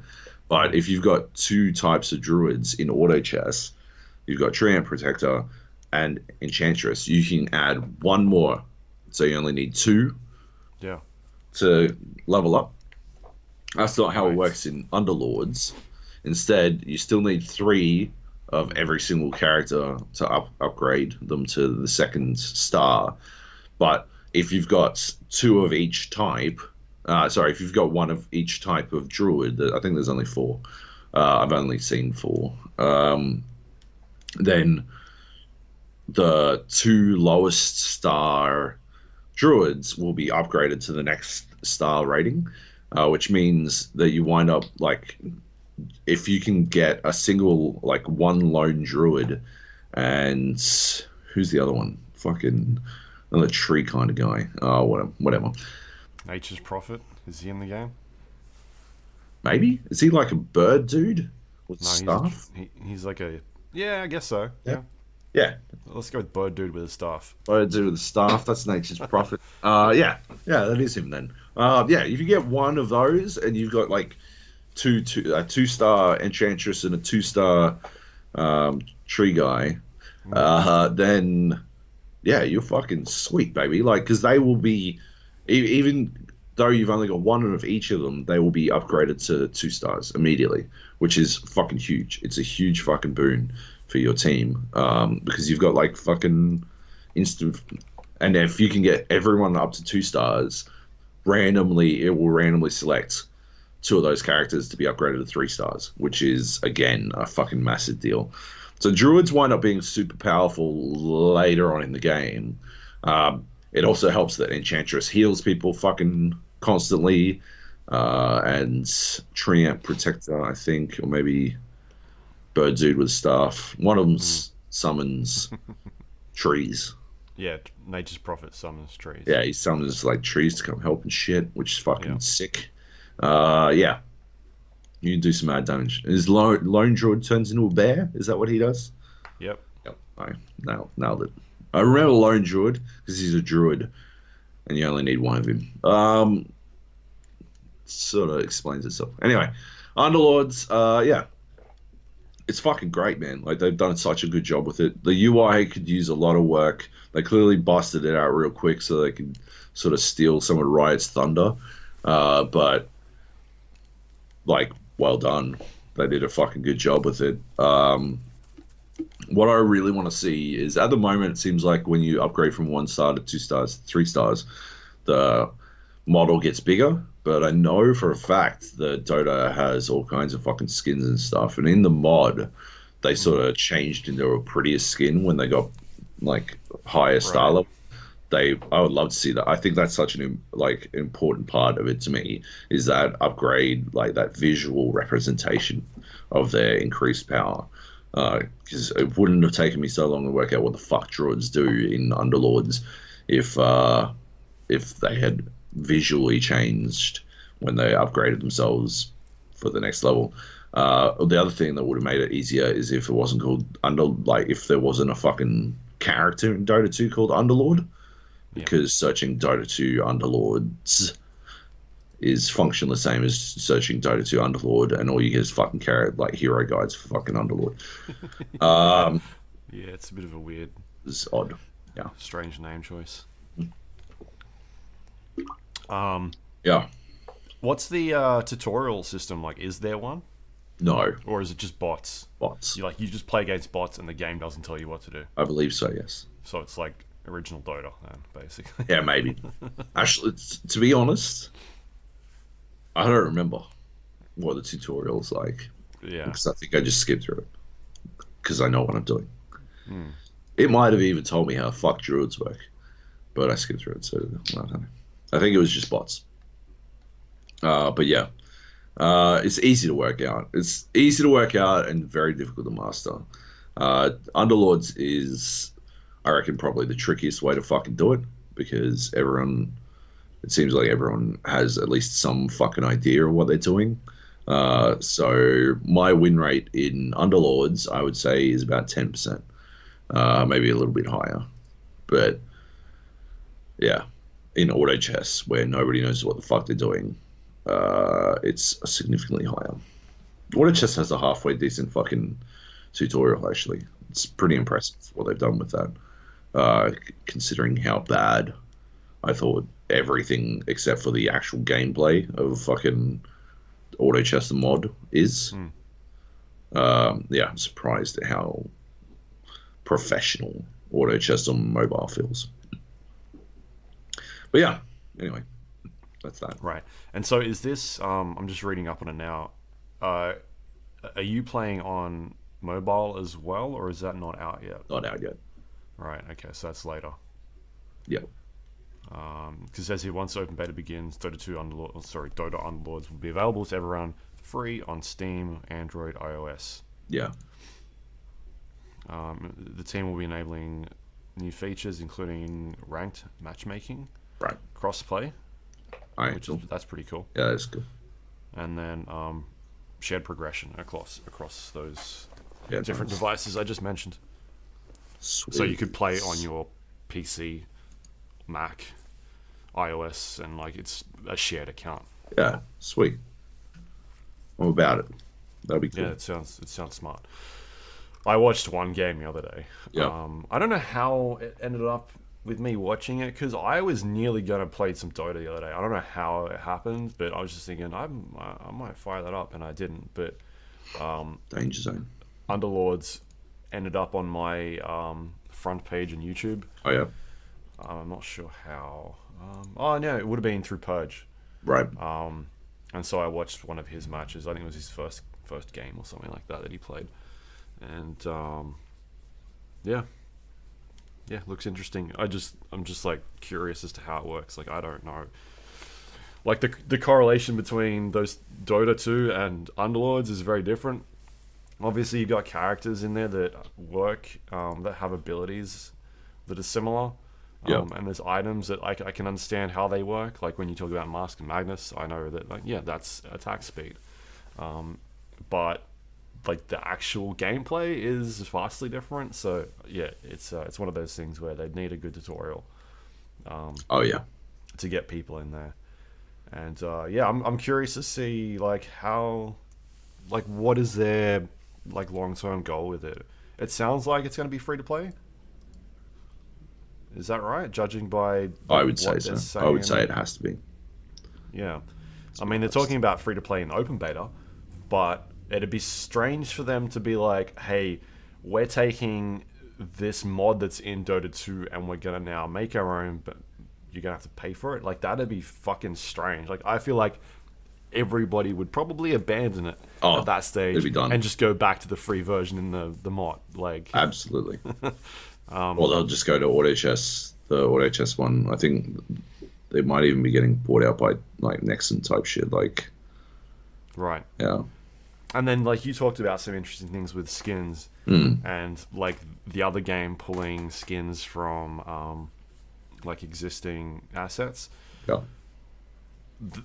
B: But if you've got 2 types of druids in auto chess, you've got treant, protector, and enchantress. You can add 1 more, so you only need 2
A: Yeah.
B: to level up. That's not how it
A: Right.
B: works in Underlords. Instead, you still need 3 of every single character to upgrade them to the 2nd star. But if you've got 2 of each type, if you've got 1 of each type of druid, I think there's only 4. I've only seen 4. Then the 2 lowest star druids will be upgraded to the next star rating, which means that you wind up like if you can get a single like 1 lone druid and who's the other one? Fucking another tree kind of guy. Oh, whatever.
A: Nature's prophet. Is he in the game?
B: Maybe is he like a bird dude with
A: No,
B: staff?
A: he's like a. Yeah, I guess so.
B: Yeah,
A: Yeah.
B: yeah.
A: Let's go with bird dude with his staff.
B: Bird dude with the staff. That's nature's prophet. Yeah, that is him then. Yeah, if you get 1 of those and you've got like a 2 star enchantress and a 2 star tree guy, then yeah, you're fucking sweet, baby. Like, because they will be, even though you've only got 1 of each of them, they will be upgraded to 2 stars immediately, which is fucking huge. It's a huge fucking boon for your team because you've got like fucking instant. And if you can get everyone up to 2 stars, it will randomly select 2 of those characters to be upgraded to 3 stars, which is again a fucking massive deal. So druids wind up being super powerful later on in the game. It also helps that enchantress heals people fucking constantly, and treant protector, I think, or maybe bird dude with staff. One of them summons trees.
A: Yeah, nature's prophet summons trees.
B: Yeah, he summons like trees to come help and shit, which is fucking
A: Yeah.
B: sick. Yeah, you can do some mad damage. His lone druid turns into a bear. Is that what he does?
A: Yep.
B: Yep. I nailed it. I remember lone druid because he's a druid, and you only need 1 of him. Sort of explains itself. Anyway, Underlords. Yeah, it's fucking great, man. Like they've done such a good job with it. The UI could use a lot of work. They clearly busted it out real quick so they could sort of steal some of Riot's thunder. But like, well done. They did a fucking good job with it. What I really want to see is at the moment it seems like when you upgrade from 1 star to 2 stars, 3 stars, the model gets bigger. But I know for a fact that Dota has all kinds of fucking skins and stuff. And in the mod, they sort of changed into a prettier skin when they got like higher star
A: Right.
B: level. I would love to see that. I think that's such an important part of it to me is that upgrade, like that visual representation of their increased power. Because it wouldn't have taken me so long to work out what the fuck druids do in Underlords if they had visually changed when they upgraded themselves for the next level. The other thing that would have made it easier is if it wasn't called if there wasn't a fucking character in Dota 2 called Underlord,
A: Yeah.
B: because searching Dota 2 Underlords is function the same as searching Dota 2 Underlord, and all you get is fucking hero guides for fucking Underlord. Um,
A: Yeah, it's a bit of a weird,
B: it's odd. Yeah.
A: strange name choice. Um,
B: Yeah.
A: what's the tutorial system like? Is there one,
B: No.
A: or is it just bots?
B: Bots.
A: You just play against bots, and the game doesn't tell you what to do.
B: I believe so, yes.
A: So it's like original Dota, then, basically.
B: Yeah, maybe. Actually, to be honest, I don't remember what the tutorial's like.
A: Yeah.
B: Because I think I just skipped through it. Because I know what I'm doing.
A: Hmm.
B: It might have even told me how fuck druids work. But I skipped through it, so I don't know. I think it was just bots. But yeah. It's easy to work out. It's easy to work out and very difficult to master. Underlords is, I reckon, probably the trickiest way to fucking do it because it seems like everyone has at least some fucking idea of what they're doing. So my win rate in Underlords, I would say, is about 10%, maybe a little bit higher. But yeah, in auto chess, where nobody knows what the fuck they're doing, it's significantly higher. Auto chess has a halfway decent fucking tutorial, actually. It's pretty impressive what they've done with that, considering how bad I thought everything except for the actual gameplay of fucking auto chess the mod is.
A: Hmm.
B: Yeah, I'm surprised at how professional auto chess on mobile feels. But yeah, anyway, that's that.
A: Right. And so is this? I'm just reading up on it now. Uh, are you playing on mobile as well, or is that not out yet?
B: Not out yet.
A: Right. Okay. So that's later.
B: Yeah.
A: Because it says here, once open beta begins, Dota Underlords will be available to everyone free on Steam, Android, iOS.
B: Yeah.
A: The team will be enabling new features, including ranked matchmaking,
B: Right.
A: crossplay,
B: All right.
A: which
B: Cool.
A: that's pretty cool,
B: Yeah, that's good.
A: and then shared progression across those
B: Yeah,
A: different
B: nice.
A: devices I just mentioned.
B: Sweet.
A: So you could play on your PC, Mac, iOS, and like it's a shared account.
B: Yeah, sweet. I'm about it. That'd be cool.
A: Yeah, it sounds smart. I watched one game the other day.
B: Yeah.
A: I don't know how it ended up with me watching it because I was nearly gonna play some Dota the other day. I don't know how it happened, but I was just thinking I might fire that up, and I didn't. But
B: Danger zone.
A: Underlords ended up on my front page on YouTube.
B: Oh yeah.
A: I'm not sure how. Oh no, it would have been through Purge.
B: Right.
A: And so I watched one of his matches. I think it was his first game or something like that he played. And yeah, looks interesting. I'm just like curious as to how it works. Like I don't know. Like the correlation between those Dota 2 and Underlords is very different. Obviously, you've got characters in there that work, that have abilities that are similar.
B: Yeah.
A: And there's items that I can understand how they work. Like when you talk about Mask and Magnus, I know that that's attack speed. But like the actual gameplay is vastly different. So yeah, it's one of those things where they need a good tutorial
B: Oh yeah.
A: to get people in there. And yeah, I'm curious to see like how, like what is their like long term goal with it. It sounds like it's going to be free to play. Is that right? Judging by
B: I would say
A: what
B: so.
A: they're saying?
B: I would say it has to be.
A: Yeah. I mean, they're talking about free to play in open beta, but it'd be strange for them to be like, hey, we're taking this mod that's in Dota 2 and we're going to now make our own, but you're going to have to pay for it. Like, that'd be fucking strange. Like, I feel like everybody would probably abandon it at that stage
B: it'd be done.
A: and just go back to the free version in the mod. Like,
B: Absolutely. Well, they'll just go to auto chess. The auto chess one, I think they might even be getting bought out by like Nexon type shit. Like,
A: right.
B: yeah.
A: And then like you talked about some interesting things with skins,
B: Mm.
A: and like the other game pulling skins from like existing assets.
B: Yeah.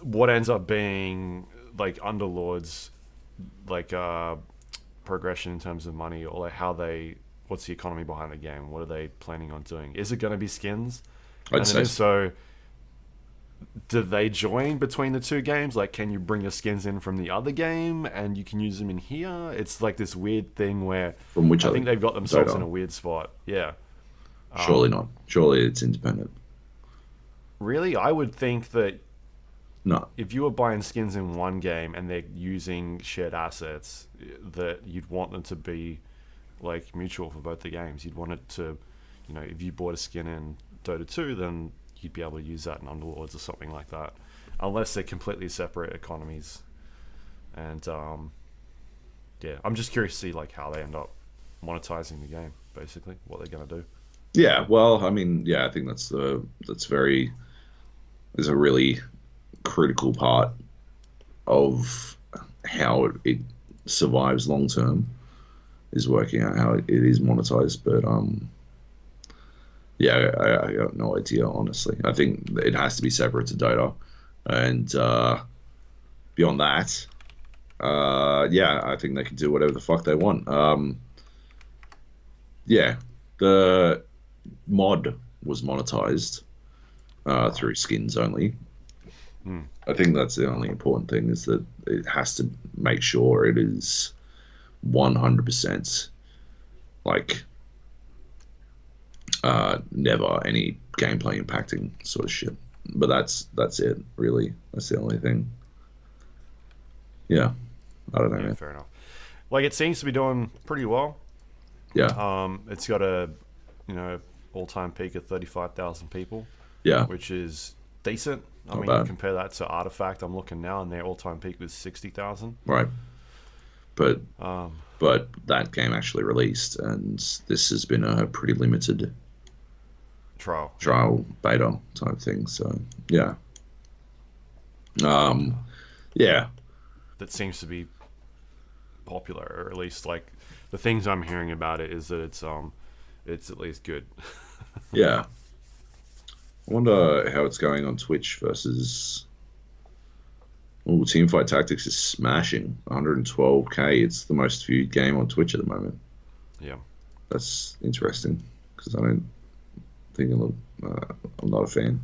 A: What ends up being like Underlords, like progression in terms of money, or like how they, what's the economy behind the game? What are they planning on doing? Is it going to be skins?
B: I'd
A: And then
B: say
A: if
B: so.
A: so, do they join between the two games? Like, can you bring your skins in from the other game and you can use them in here? It's like this weird thing where
B: From which
A: I
B: other
A: think they've got themselves in
B: Dota?
A: a weird spot. Yeah.
B: Surely not. Surely it's independent.
A: Really, I would think that
B: No.
A: if you were buying skins in one game and they're using shared assets, that you'd want them to be like mutual for both the games. You'd want it to, if you bought a skin in Dota 2, then you'd be able to use that in Underlords or something like that, unless they're completely separate economies. And yeah, I'm just curious to see like how they end up monetizing the game. Basically, what they're gonna do.
B: Yeah. Well, I mean, yeah, I think that's very is a really critical part of how it survives long term is working out how it is monetized. But yeah, I got no idea honestly. I think it has to be separate to Dota, and beyond that, yeah, I think they can do whatever the fuck they want. Yeah, the mod was monetized
A: Right.
B: through skins only.
A: Hmm.
B: I think that's the only important thing is that it has to make sure it is 100% like never any gameplay impacting sort of shit. But that's it really. That's the only thing. Yeah, I don't know,
A: Yeah,
B: man.
A: fair enough. Like it seems to be doing pretty well.
B: Yeah,
A: It's got a, you know, all-time peak of 35,000 people,
B: yeah,
A: which is decent. I
B: not
A: mean, you
B: bad,
A: compare that to Artifact. I'm looking now, and their all-time peak was 60,000.
B: right? But
A: Um,
B: but that game actually released, and this has been a pretty limited
A: Trial, yeah.
B: trial beta type thing. So yeah, um, yeah,
A: That seems to be popular, or at least like the things I'm hearing about it is that it's at least good.
B: yeah. I wonder how it's going on Twitch versus. Oh, Teamfight Tactics is smashing 112K. It's the most viewed game on Twitch at the moment.
A: Yeah.
B: That's interesting because I don't think I'm not a fan.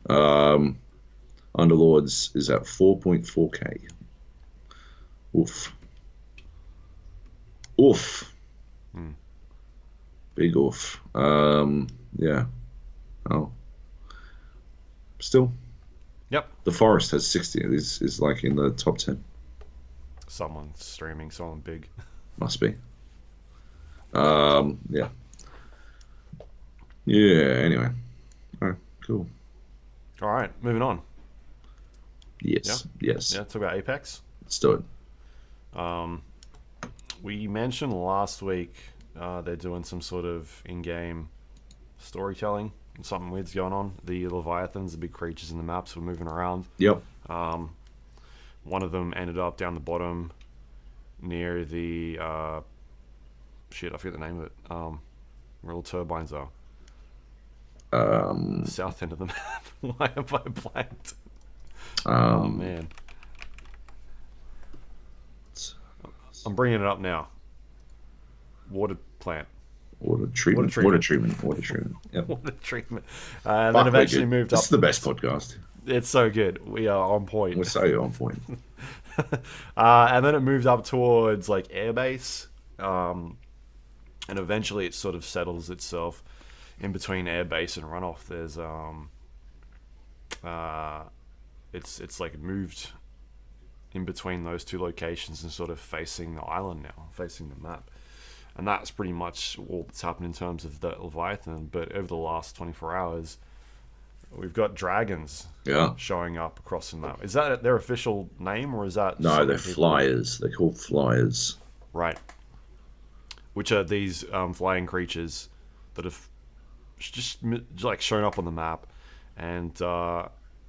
B: Um, Underlords is at 4.4K. Oof. Oof.
A: Hmm.
B: Big oof. Yeah. Oh, still,
A: Yep.
B: the Forest has 60. It is like in the top 10.
A: Someone's streaming, someone big.
B: Must be. Yeah. Yeah. Anyway. All right. Cool.
A: All right, moving on. Yeah.
B: Yes. Yes.
A: Yeah. Talk about Apex.
B: Let's do it.
A: Um, we mentioned last week they're doing some sort of in-game storytelling. Something weird's going on. The Leviathans, the big creatures in the maps, were moving around.
B: Yep.
A: Um, one of them ended up down the bottom near the shit. I forget the name of it. Where all turbines are. The
B: Um.
A: south end of the map. Why have I blanked? Oh
B: Um.
A: man, I'm bringing it up now. Water plant.
B: Water
A: Water
B: treatment. Water
A: treatment.
B: treatment. Water treatment. Yep.
A: Water treatment. And then
B: Fuck, we're
A: eventually
B: good.
A: moved
B: This
A: up.
B: is the best podcast.
A: It's so good. We are on point.
B: We're so on point.
A: And then it moved up towards like airbase, and eventually it sort of settles itself in between airbase and runoff. There's uh, it's like moved in between those two locations and sort of facing the island now, facing the map. And that's pretty much all that's happened in terms of the Leviathan. But over the last 24 hours, we've got dragons
B: Yeah.
A: showing up across the map. Is that their official name, or is that
B: No, they're
A: something people...
B: flyers. They're called flyers.
A: Right. Which are these flying creatures that have just like shown up on the map, and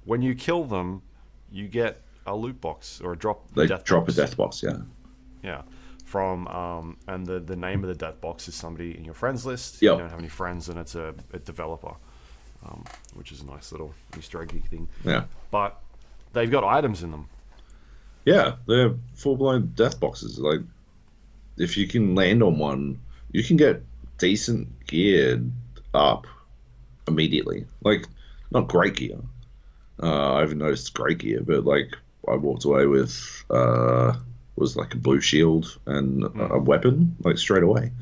A: when you kill them, you get a loot box or a
B: They
A: death
B: drop a
A: box.
B: death box. Yeah.
A: Yeah. From and the name of the death box is somebody in your friends list. You
B: Yep.
A: don't have any friends, and it's a developer, which is a nice little Easter egg thing.
B: Yeah.
A: But they've got items in them.
B: Yeah, they're full-blown death boxes. Like, if you can land on one, you can get decent gear up immediately. Like, not great gear. I haven't noticed great gear, but like I walked away with was like a blue shield and
A: Mm,
B: a weapon like straight away.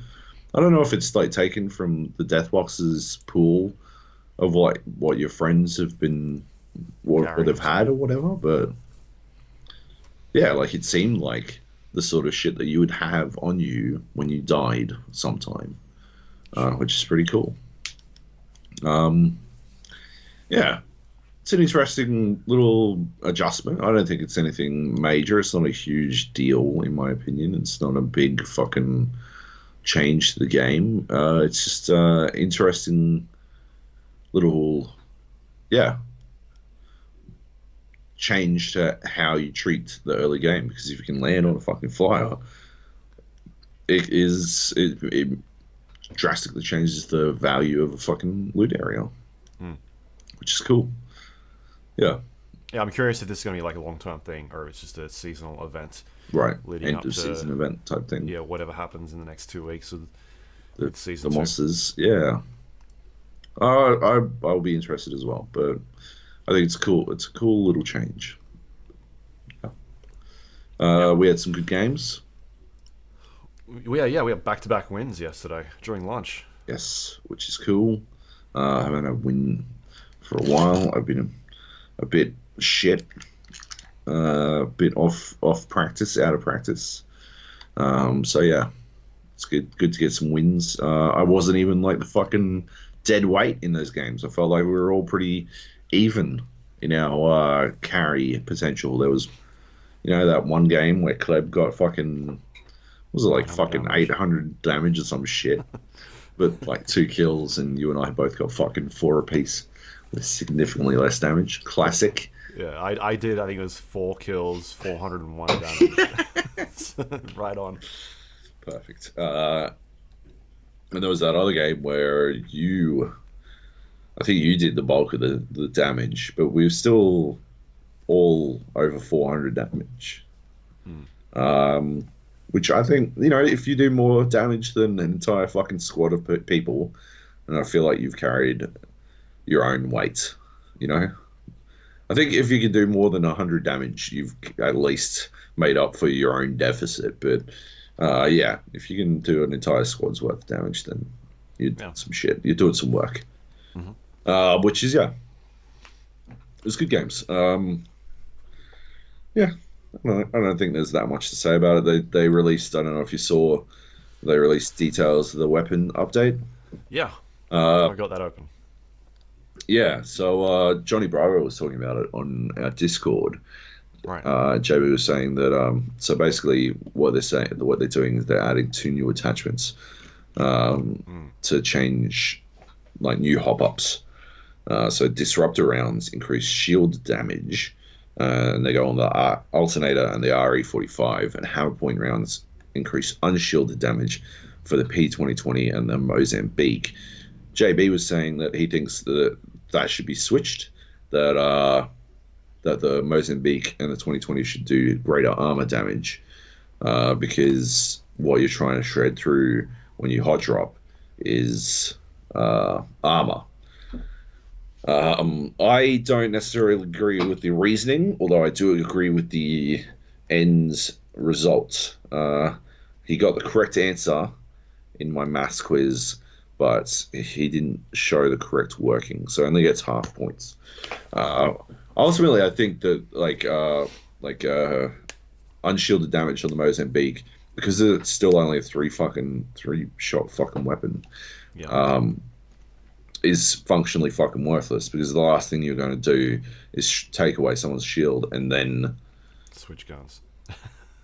B: I don't know if it's like taken from the death boxes pool of like what your friends have been what
A: carrying
B: they've
A: or something.
B: had or whatever, but yeah, like it seemed like the sort of shit that you would have on you when you died sometime,
A: Sure.
B: which is pretty cool. Um, yeah, it's an interesting little adjustment. I don't think it's anything major. It's not a huge deal, in my opinion. It's not a big fucking change to the game. It's just interesting little, yeah, change to how you treat the early game. Because if you can land
A: Yeah.
B: on a fucking flyer, it drastically changes the value of a fucking loot area,
A: Mm.
B: which is cool. Yeah,
A: Yeah, I'm curious if this is going to be like a long term thing or it's just a seasonal event
B: right.
A: leading
B: End
A: up
B: of
A: to
B: season event type thing.
A: yeah whatever happens in the next 2 weeks
B: The
A: with season
B: the
A: two.
B: monsters, yeah. I'll be interested as well, but I think it's cool. It's a cool little change.
A: Yep.
B: We had some good games.
A: We had back to back wins yesterday during lunch.
B: Yes, which is cool. I haven't had a win for a while. I've been a bit shit, a bit off practice, out of practice. So yeah, it's good to get some wins. I wasn't even like the fucking dead weight in those games. I felt like we were all pretty even in our carry potential. There was, that one game where Kleb got fucking, was it like
A: 900
B: fucking
A: damage.
B: 800 damage or some shit, but like 2 kills, and you and I both got fucking four apiece with significantly less damage. Classic.
A: Yeah, I did. I think it was 4 kills, 401 damage. Right on.
B: Perfect. And there was that other game where I think you did the bulk of the damage, but we were still all over 400 damage.
A: Hmm.
B: Um, which I think, if you do more damage than an entire fucking squad of people, and I feel like you've carried your own weight, you know? I think if you can do more than 100 damage, you've at least made up for your own deficit. But yeah, if you can do an entire squad's worth of damage, then you're doing
A: Yeah.
B: some shit. You're doing some work.
A: Hmm.
B: Which is, yeah, it was good games. Yeah, I don't think there's that much to say about it. They released, I don't know if you saw, they released details of the weapon update.
A: Yeah,
B: Uh,
A: I got that open.
B: yeah, so Johnny Bravo was talking about it on our Discord.
A: Right.
B: JB was saying that so basically what they're doing is they're adding two new attachments
A: Mm.
B: to change like new hop ups. So disruptor rounds increase shield damage, and they go on the alternator and the RE45, and hammer point rounds increase unshielded damage for the P2020 and the Mozambique. JB was saying that he thinks that should be switched. That the Mozambique and the 2020 should do greater armor damage, because what you're trying to shred through when you hot drop is armor. I don't necessarily agree with the reasoning, although I do agree with the end result. He got the correct answer in my maths quiz, but he didn't show the correct working, so only gets half points. Uh, Ultimately, I think that unshielded damage on the Mozambique, because it's still only a three shot fucking weapon,
A: Yeah.
B: um, is functionally fucking worthless, because the last thing you're going to do is take away someone's shield and then
A: Switch guns.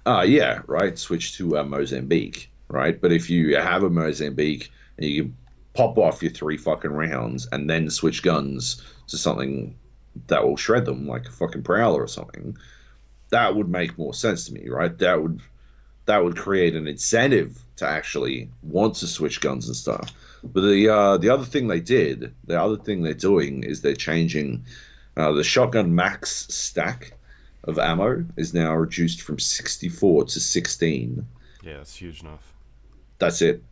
B: yeah, right, switch to Mozambique, right? But if you have a Mozambique and you can pop off your three fucking rounds and then switch guns to something that will shred them, like a fucking prowler or something, that would make more sense to me, right? that would create an incentive to actually want to switch guns and stuff. But the other thing they did, the other thing they're doing is they're changing the shotgun max stack of ammo is now reduced from 64 to 16.
A: Yeah, it's huge enough.
B: That's it.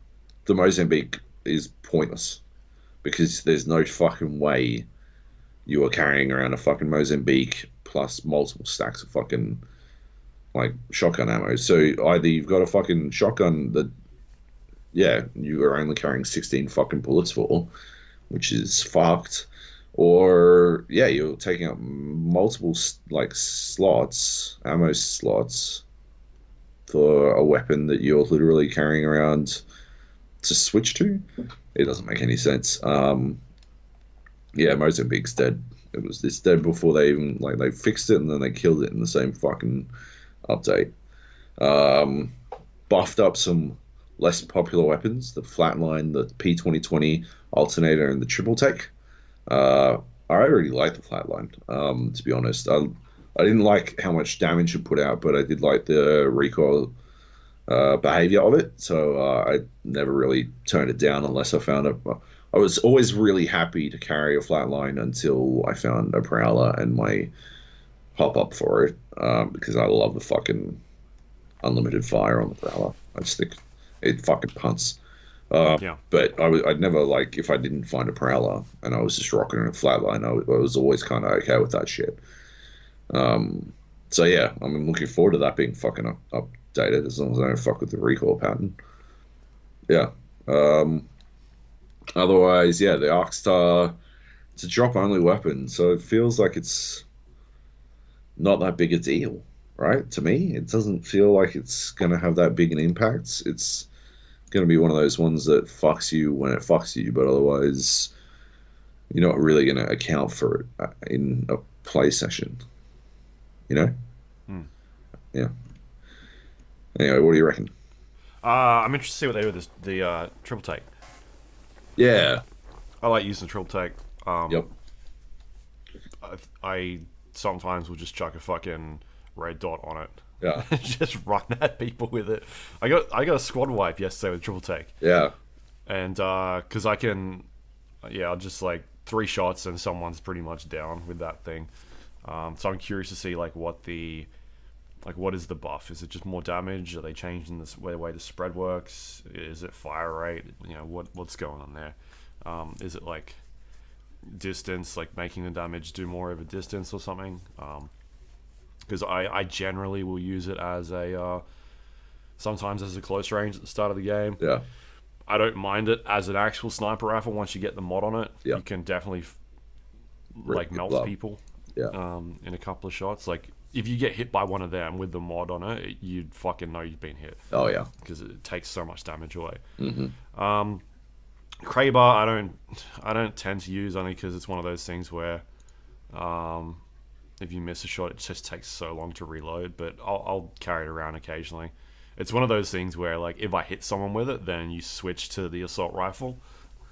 B: The Mozambique is pointless because there's no fucking way you are carrying around a fucking Mozambique plus multiple stacks of fucking like shotgun ammo. So either you've got a fucking shotgun that, yeah, you are only carrying 16 fucking bullets for, which is fucked, or yeah, you're taking up multiple like slots, ammo slots for a weapon that you're literally carrying around to switch to. It doesn't make any sense. Yeah, Mozambique's dead. It was this dead before they even like they fixed it and then they killed it in the same fucking update. Buffed up some less popular weapons, the flatline, the P2020 alternator, and the triple tech. I really like the flatline. To be honest, I didn't like how much damage it put out, but I did like the recoil behavior of it. So I never really turned it down unless I found it. I was always really happy to carry a flatline until I found a prowler and my hop up for it because I love the fucking unlimited fire on the prowler. I just think it fucking punts.
A: Yeah.
B: But I'd never like if I didn't find a prowler and I was just rocking a flatline. I was always kind of okay with that shit. So yeah, I'm looking forward to that being fucking updated as long as I don't fuck with the recoil pattern. Yeah. Otherwise, yeah, the Arcstar, it's a drop only weapon, so it feels like it's not that big a deal, right? To me, it doesn't feel like it's going to have that big an impact. It's going to be one of those ones that fucks you when it fucks you, but otherwise, you're not really going to account for it in a play session, you know?
A: Hmm.
B: Yeah. Anyway, what do you reckon?
A: I'm interested to see what they do with the triple take.
B: Yeah.
A: I like using the triple take.
B: Yep.
A: I sometimes will just chuck a fucking red dot on it.
B: Yeah.
A: Just run at people with it. I got a squad wipe yesterday with triple take.
B: Yeah.
A: And because I can, yeah, I'll just like 3 shots and someone's pretty much down with that thing. So I'm curious to see like what is the buff? Is it just more damage? Are they changing the way the spread works? Is it fire rate? You know, what's going on there? Is it like distance, like making the damage do more over distance or something? Because I generally will use it as sometimes as a close range at the start of the game.
B: Yeah.
A: I don't mind it as an actual sniper rifle once you get the mod on it.
B: Yeah.
A: You can definitely like melt people.
B: Yeah.
A: In a couple of shots. Like if you get hit by one of them with the mod on it, you'd fucking know you've been hit.
B: Oh yeah.
A: Because it takes so much damage away.
B: Mm-hmm.
A: Kraber, I don't tend to use only because it's one of those things where, if you miss a shot, it just takes so long to reload. But I'll carry it around occasionally. It's one of those things where, like, if I hit someone with it, then you switch to the assault rifle.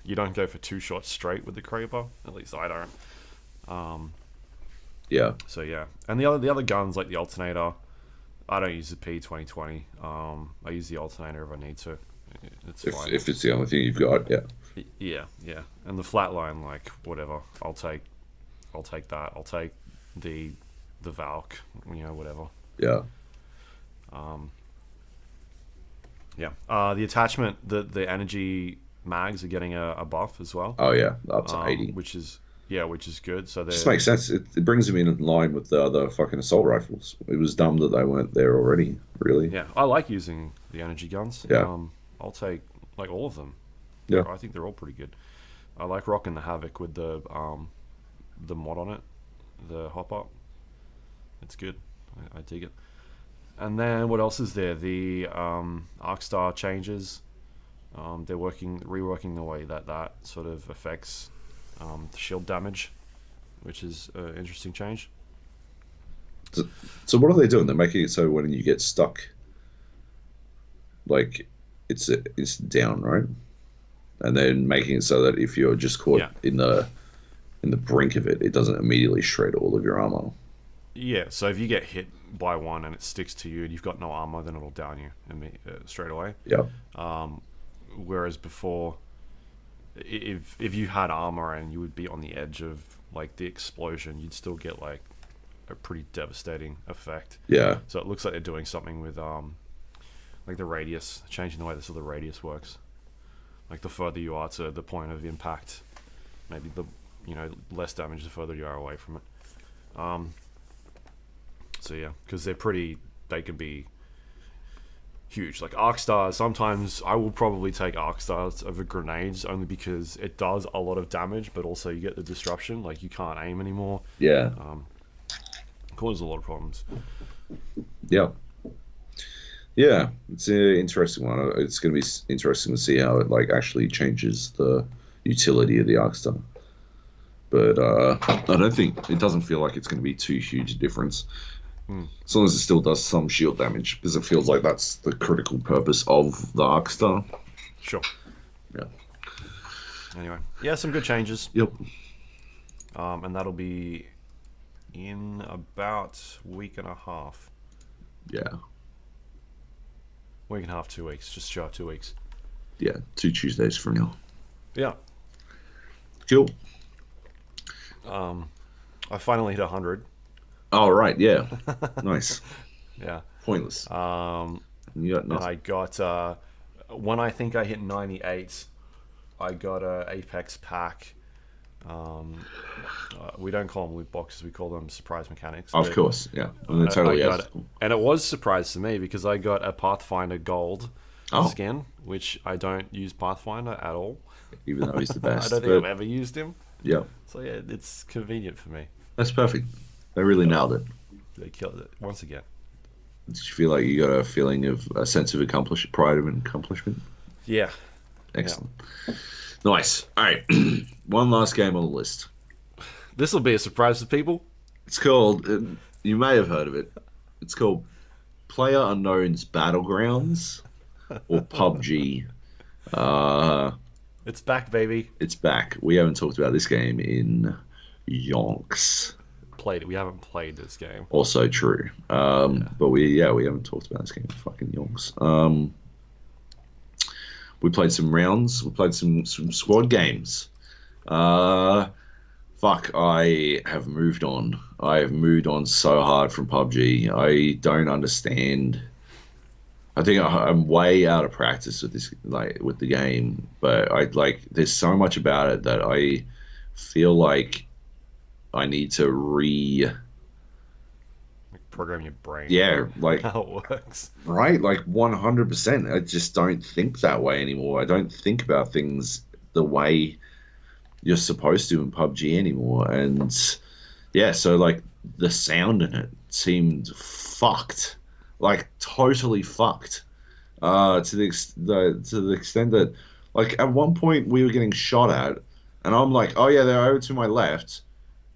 A: You don't go for 2 shots straight with the Kraber. At least I don't.
B: Yeah.
A: So yeah, and the other guns like the alternator, I don't use the P2020. I use the alternator if I need to. It's fine.
B: If it's the only thing you've got, yeah.
A: Yeah. And the flatline, like whatever, I'll take that. I'll take the Valk, you know, whatever.
B: Yeah.
A: Yeah. The attachment, the energy mags are getting a buff as well.
B: Oh yeah, up to 80.
A: Which is good. So
B: Just makes sense. It brings them in line with the other fucking assault rifles. It was dumb that they weren't there already, really.
A: Yeah, I like using the energy guns.
B: Yeah.
A: I'll take like all of them.
B: Yeah.
A: I think they're all pretty good. I like rocking the Havoc with the mod on it, the hop up. It's good. I dig it. And then what else is there? The Arcstar changes. They're reworking the way that sort of affects the shield damage, which is an interesting change.
B: So what are they doing? They're making it so when you get stuck, like it's down, right? And then making it so that if you're just caught in the brink of it, it doesn't immediately shred all of your armor.
A: Yeah, so if you get hit by one and it sticks to you and you've got no armor, then it'll down you straight away.
B: Yeah.
A: Whereas before, if you had armor and you would be on the edge of like the explosion, you'd still get like a pretty devastating effect.
B: Yeah.
A: So it looks like they're doing something with like the radius, changing the way the radius works. Like the further you are to the point of impact, maybe the less damage the further you are away from it. So yeah, because they can be huge. Like arc stars, sometimes I will probably take arc stars over grenades only because it does a lot of damage, but also you get the disruption. Like you can't aim anymore.
B: Yeah.
A: Causes a lot of problems.
B: Yeah. Yeah, it's an interesting one. It's going to be interesting to see how it like actually changes the utility of the arc star. But I don't think it doesn't feel like it's going to be too huge a difference. As long as it still does some shield damage, because it feels like that's the critical purpose of the arc star.
A: Sure.
B: Yeah.
A: Anyway, yeah, some good changes.
B: Yep.
A: And that'll be in about a week and a half.
B: Yeah.
A: Week and a half, 2 weeks, just shy of 2 weeks.
B: Yeah, 2 Tuesdays from now.
A: Yeah.
B: Cool.
A: I finally hit 100.
B: Oh, right, yeah. Nice.
A: Yeah.
B: Pointless. You got nothing.
A: I got, when I think I hit 98, I got a Apex pack. We don't call them loot boxes, we call them surprise mechanics.
B: Of course, yeah. And they're totally
A: and it was a surprise to me because I got a Pathfinder Gold skin, which I don't use Pathfinder at all.
B: Even though he's the best.
A: I don't think I've ever used him.
B: Yeah.
A: So yeah, it's convenient for me.
B: That's perfect. They really nailed it.
A: They killed it once again.
B: Did you feel like you got a feeling of a sense of pride of accomplishment?
A: Yeah.
B: Excellent. Yeah. Nice. All right. One last game on the list.
A: This will be a surprise to people.
B: It's called, you may have heard of it. It's called PlayerUnknown's Battlegrounds or PUBG.
A: It's back, baby.
B: It's back. We haven't talked about this game in yonks.
A: We haven't played this game.
B: Also true. But we haven't talked about this game in fucking yonks. We played some rounds. We played some squad games. Fuck, I have moved on. I have moved on so hard from PUBG. I don't understand. I think I'm way out of practice with this, like with the game. But there's so much about it that I feel like I need to
A: program your brain.
B: Yeah, like
A: how it works.
B: Right, like 100%. I just don't think that way anymore. I don't think about things the way you're supposed to in PUBG anymore. And yeah, so like the sound in it seemed fucked, like totally fucked. To the extent that like at one point we were getting shot at, and I'm like, oh yeah, they're over to my left,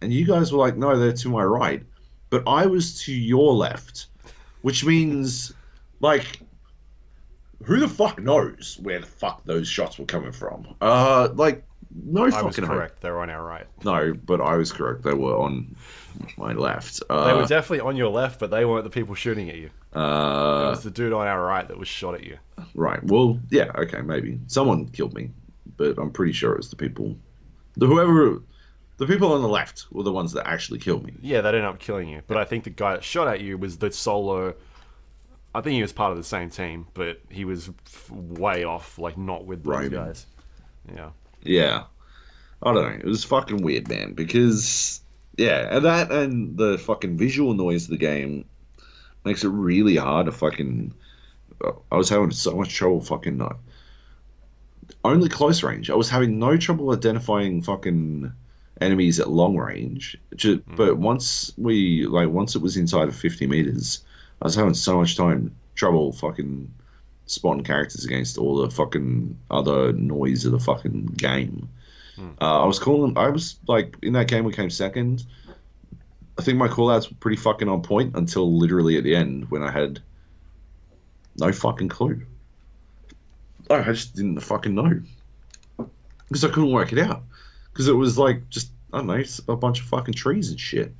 B: and you guys were like, no, they're to my right, but I was to your left, which means like, who the fuck knows where the fuck those shots were coming from? Like, no fucking. I was
A: correct. They were on our right.
B: No, but I was correct. They were on my left.
A: They were definitely on your left, but they weren't the people shooting at you. It was the dude on our right that was shot at you.
B: Right. Well, yeah. Okay, maybe someone killed me, but I'm pretty sure it was the people, the people on the left were the ones that actually killed me.
A: Yeah, they ended up killing you. But I think the guy that shot at you was the solo. I think he was part of the same team, but he was way off, like not with those guys. Yeah.
B: Yeah. I don't know. It was fucking weird, man, because yeah, and that and the fucking visual noise of the game makes it really hard to fucking. I was having so much trouble fucking only close range. I was having no trouble identifying fucking enemies at long range. But once it was inside of 50 meters, I was having so much trouble fucking spotting characters against all the fucking other noise of the fucking game. I was like, in that game we came second. I think my callouts were pretty fucking on point until literally at the end when I had no fucking clue. I just didn't fucking know. Because I couldn't work it out. Because it was like just, I don't know, a bunch of fucking trees and shit.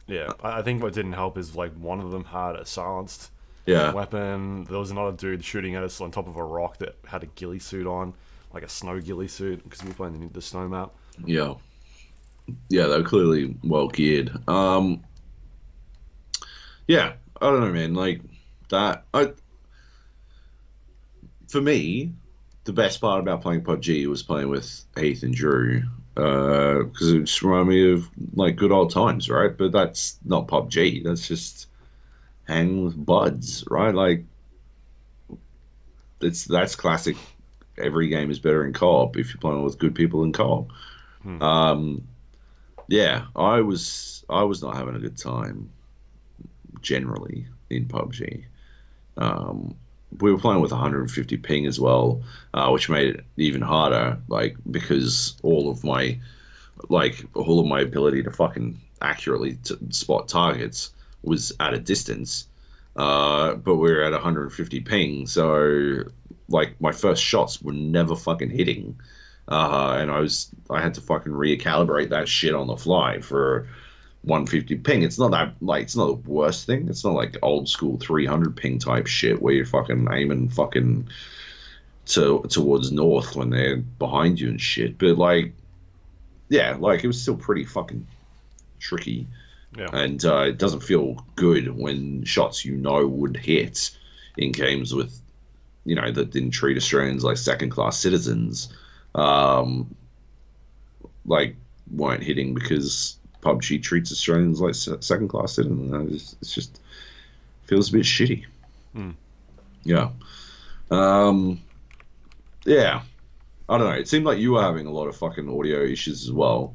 A: Yeah, I think what didn't help is like one of them had a silenced
B: Yeah,
A: weapon. There was another dude shooting at us on top of a rock that had a ghillie suit on, like a snow ghillie suit, because we were playing the snow map.
B: yeah, yeah. They're clearly well geared. Yeah, I don't know, man. Like that. For me, the best part about playing PUBG was playing with Heath and Drew, because it just reminded me of like good old times, right? But that's not PUBG. That's just hanging with buds, right? Like that's classic. Every game is better in co-op if you're playing with good people in co-op.
A: Hmm.
B: Um, yeah, I was not having a good time generally in PUBG. Um, we were playing with 150 ping as well, which made it even harder. Like because all of my ability to fucking accurately spot targets was at a distance. But we were at 150 ping, so like my first shots were never fucking hitting. And I had to fucking recalibrate that shit on the fly for 150 ping. It's not that like it's not the worst thing. It's not like old school 300 ping type shit where you're fucking aiming fucking towards north when they're behind you and shit. But like yeah, like it was still pretty fucking tricky,
A: Yeah.
B: and it doesn't feel good when shots would hit in games with that didn't treat Australians like second class citizens, um, like weren't hitting because PUBG treats Australians like second class citizens. It's just feels a bit shitty.
A: Hmm.
B: Yeah. Um, yeah. I don't know. It seemed like you were having a lot of fucking audio issues as well,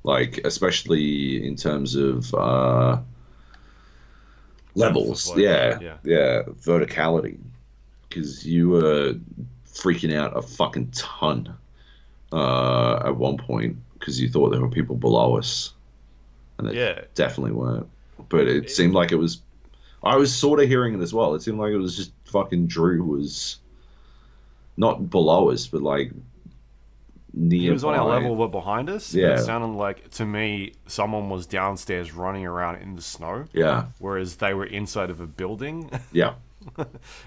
B: like especially in terms of
A: Depth of
B: levels.
A: like,
B: Yeah,
A: yeah.
B: yeah, verticality. Because you were freaking out a fucking ton at one point because you thought there were people below us, and there
A: Yeah.
B: definitely weren't. But it seemed
A: It,
B: like it was. I was sort of hearing it as well. It seemed like it was just fucking Drew was not below us, but like
A: he was on our
B: nearby.
A: level but behind us, but it
B: Yeah,
A: sounded like to me someone was downstairs running around in the snow,
B: yeah,
A: whereas they were inside of a building.
B: yeah,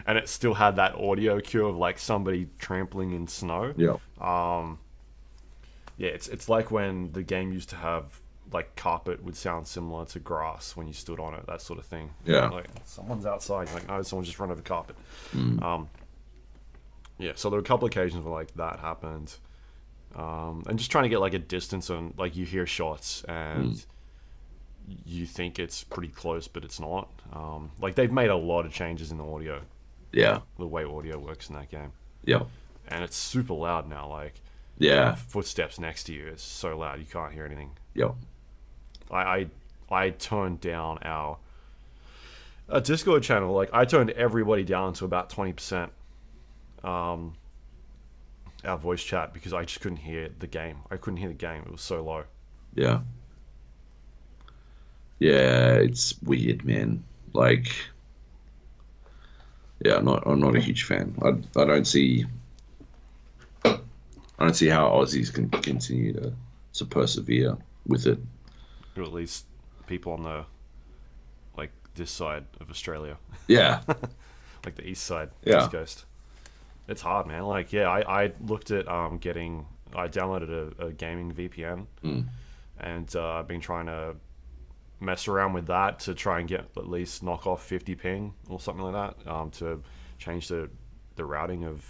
A: And it still had that audio cue of like somebody trampling in snow.
B: yeah,
A: Yeah, it's like when the game used to have like carpet would sound similar to grass when you stood on it, that sort of thing.
B: yeah.
A: Like someone's outside, you're like, no, someone just run over carpet.
B: Mm,
A: Yeah, so there were a couple occasions where like that happened, and just trying to get like a distance on like you hear shots
B: mm,
A: and you think it's pretty close, but it's not. Like they've made a lot of changes in the audio,
B: yeah,
A: the way audio works in that game,
B: yeah,
A: and it's super loud now. Like
B: yeah,
A: footsteps next to you, it's so loud you can't hear anything.
B: yeah,
A: I I turned down our Discord channel. Like I turned everybody down to about 20%. Um, our voice chat because I just couldn't hear the game. I couldn't hear the game. It was so low.
B: yeah. Yeah, it's weird, man. Like, yeah, I'm not a huge fan. I don't see how Aussies can continue to persevere with it.
A: Or at least people on the like this side of Australia,
B: Yeah,
A: like the east side,
B: yeah,
A: east coast. It's hard, man. Like yeah, I looked at getting. I downloaded a gaming VPN,
B: mm,
A: and I've been trying to mess around with that to try and get at least knock off 50 ping or something like that, to change the routing of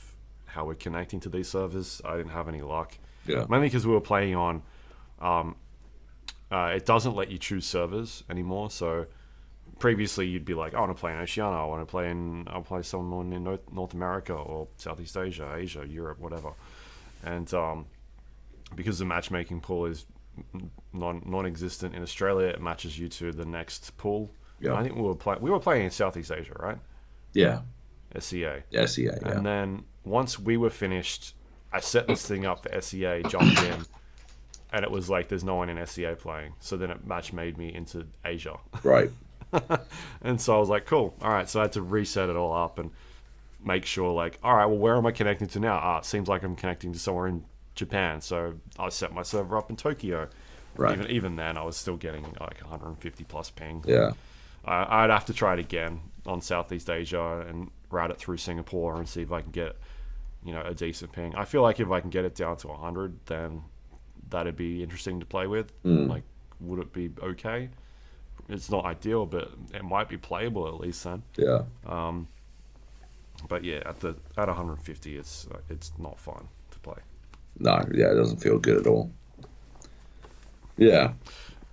A: how we're connecting to these servers. I didn't have any luck,
B: yeah,
A: mainly because we were playing on um, it doesn't let you choose servers anymore. So previously you'd be like, I want to play in Oceania, I'll play someone in North America or Southeast Asia, Europe, whatever. And because the matchmaking pool is non-existent in Australia, it matches you to the next pool. And
B: yeah,
A: I think we were playing in Southeast Asia, right?
B: yeah,
A: SEA.
B: SEA, yeah,
A: And then once we were finished, I set this thing up for SEA, jumped in, and it was like there's no one in SEA playing. So then it match made me into Asia.
B: right,
A: And so I was like, cool. All right. So I had to reset it all up and make sure, like, all right, well, where am I connecting to now? It seems like I'm connecting to somewhere in Japan. So I set my server up in Tokyo.
B: Right.
A: Even then, I was still getting like 150 plus ping.
B: Yeah.
A: I'd have to try it again on Southeast Asia and route it through Singapore and see if I can get, a decent ping. I feel like if I can get it down to 100, then that'd be interesting to play with.
B: Mm.
A: Like, would it be okay? It's not ideal, but it might be playable at least then.
B: Yeah.
A: But yeah, at 150, it's not fun to play.
B: No. Yeah. It doesn't feel good at all. Yeah.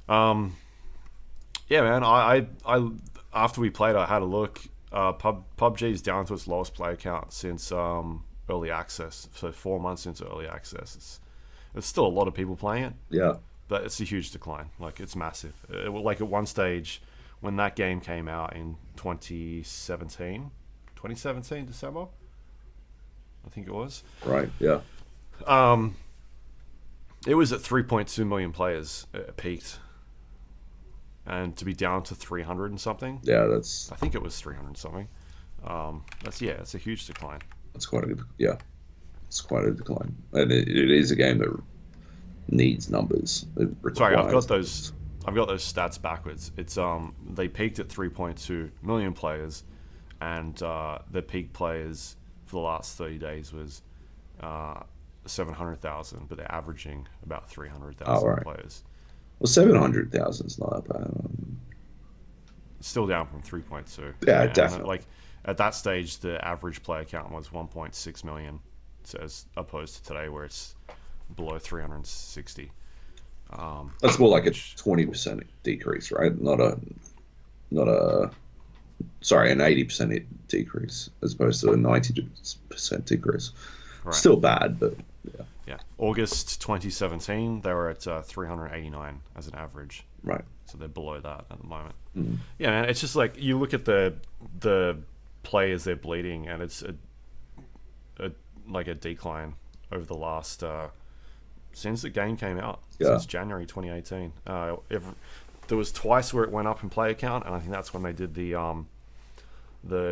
A: Yeah, man. I after we played, I had a look. PUBG's down to its lowest player count since early access. So 4 months into early access, there's still a lot of people playing it,
B: Yeah.
A: but it's a huge decline. Like, it's massive. Like, at one stage when that game came out in 2017 December, I think it was.
B: Right. Yeah.
A: It was at 3.2 million players. It peaked. And to be down to 300 and something,
B: Yeah. That's
A: I think it was 300 and something. That's a huge decline.
B: quite a good. Yeah. It's quite a decline, and it is a game that needs numbers. It
A: Sorry, I've got
B: requires
A: those stats backwards. It's they peaked at 3.2 million players, and the peak players for the last 30 days was 700,000, but they're averaging about 300,000
B: right.
A: players.
B: Well, 700,000 is not that bad.
A: Still down from 3.2.
B: Yeah,
A: And,
B: definitely.
A: like, at that stage, the average player count was 1.6 million, so as opposed to today where it's below 360.
B: That's more like a 20% decrease, right? Not a sorry, an 80% decrease as opposed to a 90% decrease.
A: Right.
B: Still bad, but yeah.
A: Yeah. August 2017, they were at 389 as an average.
B: Right.
A: So they're below that at the moment.
B: Mm.
A: Yeah, man. It's just like you look at the players they're bleeding, and it's a decline over the last since the game came out, since January 2018. There was twice where it went up in player count, and I think that's when they did the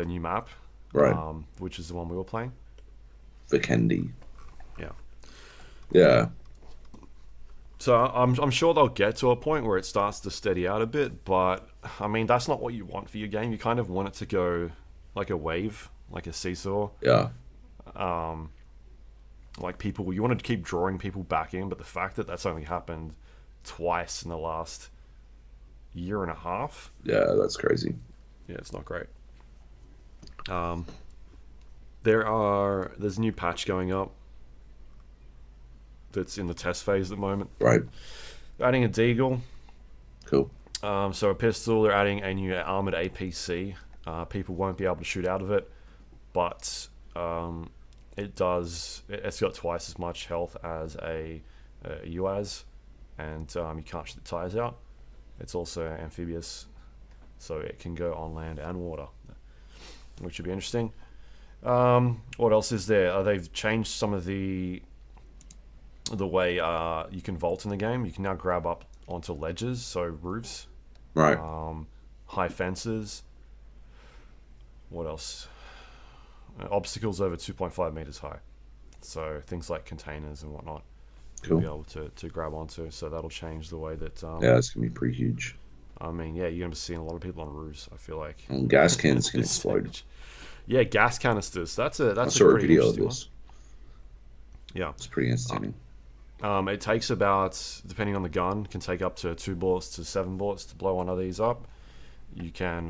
A: new map,
B: Right.
A: Which is the one we were playing.
B: Vikendi.
A: Yeah.
B: Yeah.
A: So I'm sure they'll get to a point where it starts to steady out a bit, but I mean, that's not what you want for your game. You kind of want it to go like a wave, like a seesaw.
B: Yeah.
A: Like, you wanted to keep drawing people back in, but the fact that that's only happened twice in the last year and a half,
B: Yeah, that's crazy.
A: yeah, it's not great. There's a new patch going up that's in the test phase at the moment.
B: Right.
A: They're adding a deagle.
B: Cool.
A: So a pistol. They're adding a new armored APC. People won't be able to shoot out of it, but it's got twice as much health as a UAZ, and you can't shoot the tires out. It's also amphibious, so it can go on land and water, which would be interesting. What else is there? They've changed some of the way you can vault in the game. You can now grab up onto ledges, so roofs,
B: Right.
A: high fences. What else? Obstacles over 2.5 meters high. So things like containers and whatnot,
B: Cool.
A: you'll be able to grab onto. So that'll change the way that.
B: Yeah, it's gonna be pretty huge.
A: I mean, yeah, you're gonna be seeing a lot of people on roofs, I feel like.
B: And gas cans can
A: This
B: explode.
A: stage. Yeah, gas canisters. That's
B: I
A: a
B: saw a
A: pretty
B: video of
A: interesting
B: this.
A: one. Yeah.
B: It's pretty entertaining.
A: It takes about, depending on the gun, can take up to 2 bullets to 7 bullets to blow one of these up. You can,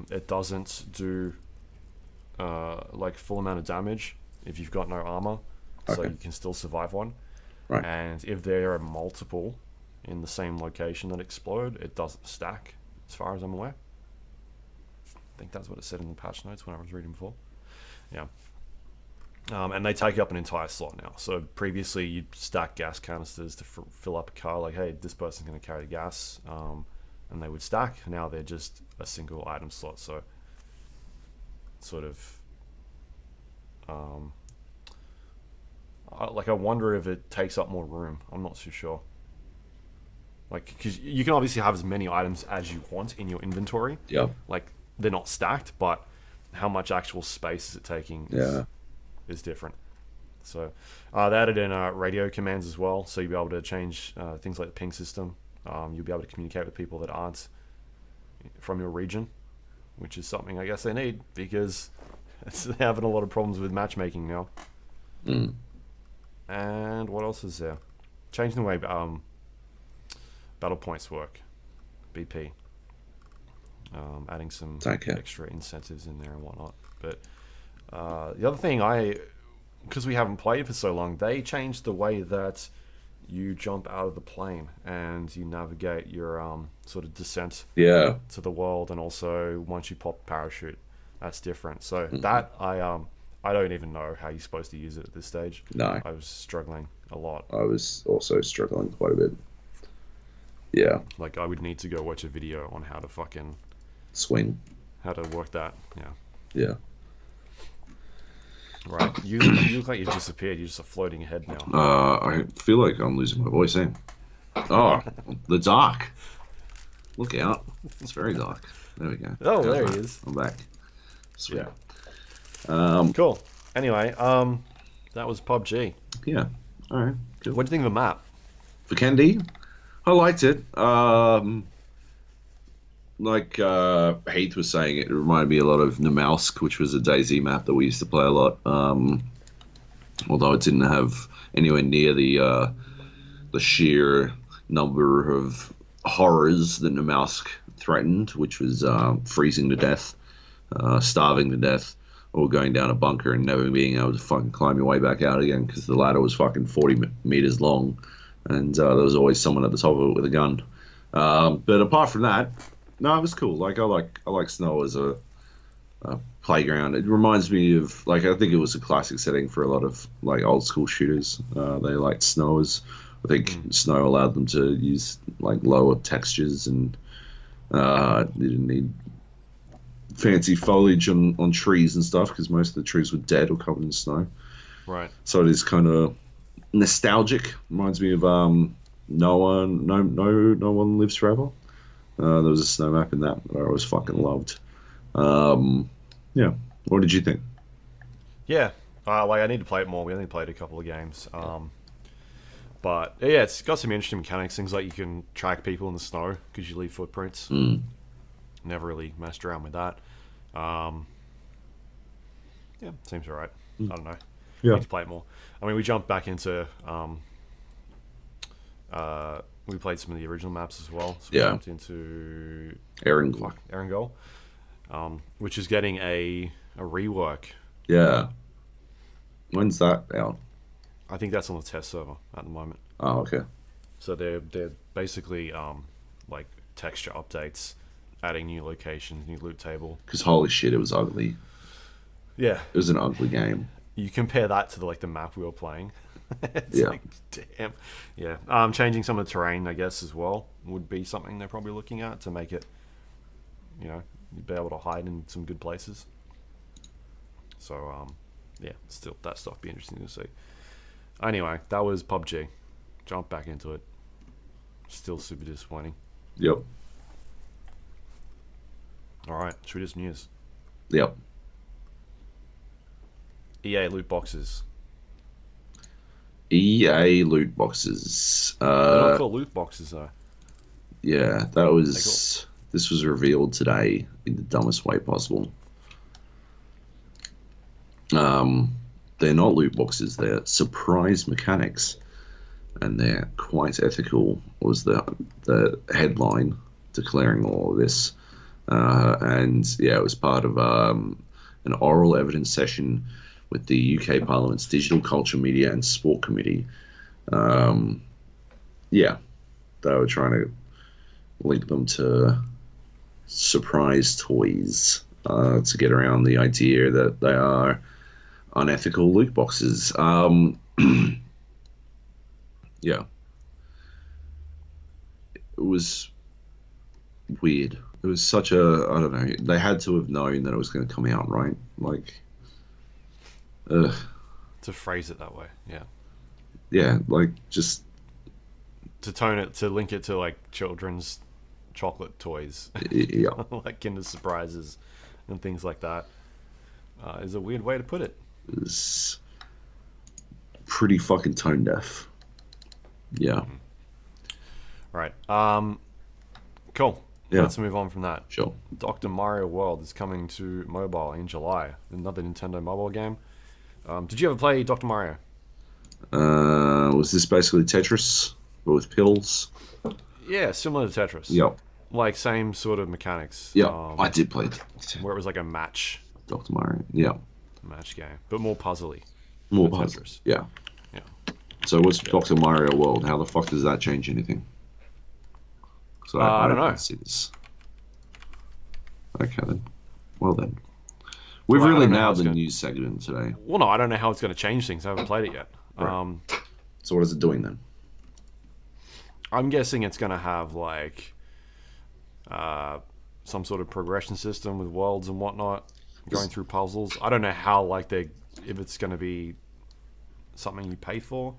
A: it doesn't do like full amount of damage if you've got no armor, so
B: Okay.
A: you can still survive one.
B: Right.
A: And if there are multiple in the same location that explode, it doesn't stack, as far as I'm aware. I think that's what it said in the patch notes when I was reading before. Yeah. And they take up an entire slot now. So previously you'd stack gas canisters to fill up a car, like, hey, this person's going to carry gas, and they would stack. Now they're just a single item slot. So sort of, I wonder if it takes up more room. I'm not too sure. Like, because you can obviously have as many items as you want in your inventory.
B: Yeah.
A: Like, they're not stacked, but how much actual space is it taking
B: Yeah.
A: is different. So they added in radio commands as well, so you'll be able to change things like the ping system. You'll be able to communicate with people that aren't from your region, which is something I guess they need because they're having a lot of problems with matchmaking now.
B: Mm.
A: And what else is there? Changing the way battle points work, BP. Adding some extra incentives in there and whatnot. But the other thing, because we haven't played for so long, they changed the way that you jump out of the plane and you navigate your sort of descent
B: Yeah.
A: to the world, and also once you pop parachute, that's different. So that I don't even know how you're supposed to use it at this stage.
B: No.
A: I was struggling a lot.
B: I was also struggling quite a bit. Yeah.
A: Like I would need to go watch a video on how to fucking
B: swing,
A: how to work that. Yeah.
B: Yeah.
A: Right. You look like you've disappeared. You're just floating ahead now.
B: I feel like I'm losing my voice, eh? Oh, the dark. Look out. It's very dark. There we go.
A: Oh, there he is.
B: I'm back. Sweet.
A: Yeah. Cool. Anyway, that was PUBG.
B: Yeah. All right. Cool.
A: What do you think of the map?
B: For Candy, I liked it. Like Heath was saying, it reminded me a lot of Namalsk, which was a DayZ map that we used to play a lot. Although it didn't have anywhere near the sheer number of horrors that Namalsk threatened, which was freezing to death, starving to death, or going down a bunker and never being able to fucking climb your way back out again because the ladder was fucking 40 meters long, and there was always someone at the top of it with a gun. But apart from that, no, it was cool. Like I like snow as a playground. It reminds me of, like, I think it was a classic setting for a lot of like old school shooters. They liked snow as, I think snow allowed them to use like lower textures, and they didn't need fancy foliage on trees and stuff because most of the trees were dead or covered in snow.
A: Right.
B: So it is kind of nostalgic. Reminds me of No One Lives Forever. There was a snow map in that I always fucking loved. Yeah. What did you think?
A: Yeah. Like I need to play it more. We only played a couple of games. But yeah, it's got some interesting mechanics. Things like you can track people in the snow because you leave footprints. Never really messed around with that. Yeah, seems alright. I don't know.
B: Yeah.
A: Need to play it more. I mean, we jumped back into we played some of the original maps as well. So we jumped into Erangel, which is getting a rework.
B: Yeah. When's that out?
A: I think that's on the test server at the moment.
B: Oh, okay.
A: So they're basically like texture updates, adding new locations, new loot table.
B: Because holy shit, it was ugly.
A: Yeah.
B: It was an ugly game.
A: You compare that to the map we were playing. It's
B: Yeah.
A: like, damn. Yeah. Changing some of the terrain, I guess, as well, would be something they're probably looking at to make it, you'd be able to hide in some good places. So, yeah, still, that stuff be interesting to see. Anyway, that was PUBG. Jump back into it. Still super disappointing.
B: Yep.
A: Alright, should we do some news?
B: Yep.
A: EA loot boxes.
B: EA loot boxes.
A: They're not called loot boxes, though.
B: Yeah, that was... This was revealed today in the dumbest way possible. They're not loot boxes. They're surprise mechanics, and they're quite ethical. Was the headline declaring all of this, and yeah, it was part of an oral evidence session with the UK Parliament's Digital Culture, Media and Sport Committee. Yeah, they were trying to link them to surprise toys to get around the idea that they are unethical loot boxes. Yeah. It was weird. It was such a, I don't know, they had to have known that it was going to come out, right? Like,
A: to phrase it that way, yeah.
B: Yeah, like, just...
A: To link it to, like, children's chocolate toys.
B: Yeah.
A: Like Kinder Surprises and things like that. Is a weird way to put it.
B: It was pretty fucking tone deaf. Yeah.
A: Right. Cool.
B: Yeah.
A: Let's move on from that.
B: Sure.
A: Dr. Mario World is coming to mobile in July. Another Nintendo mobile game. Did you ever play Dr. Mario?
B: Was this basically Tetris, but with pills?
A: Yeah, similar to Tetris.
B: Yep.
A: Like same sort of mechanics.
B: Yeah, I did play
A: where it was like a match
B: Dr. Mario. Yeah.
A: game, but more puzzly.
B: More
A: than
B: puzzles.
A: Tetris.
B: Yeah.
A: Yeah.
B: So what's Dr. Mario World? How the fuck does that change anything? So
A: I don't know.
B: See this. Okay then. Well then. We've
A: Well, I
B: really
A: don't know how
B: nailed
A: it's
B: the
A: gonna-
B: news segment today.
A: Well, no, I don't know how it's going to change things. I haven't played it yet.
B: Right. So what is it doing then?
A: I'm guessing it's going to have like some sort of progression system with worlds and whatnot, going through puzzles. I don't know how if it's going to be something you pay for.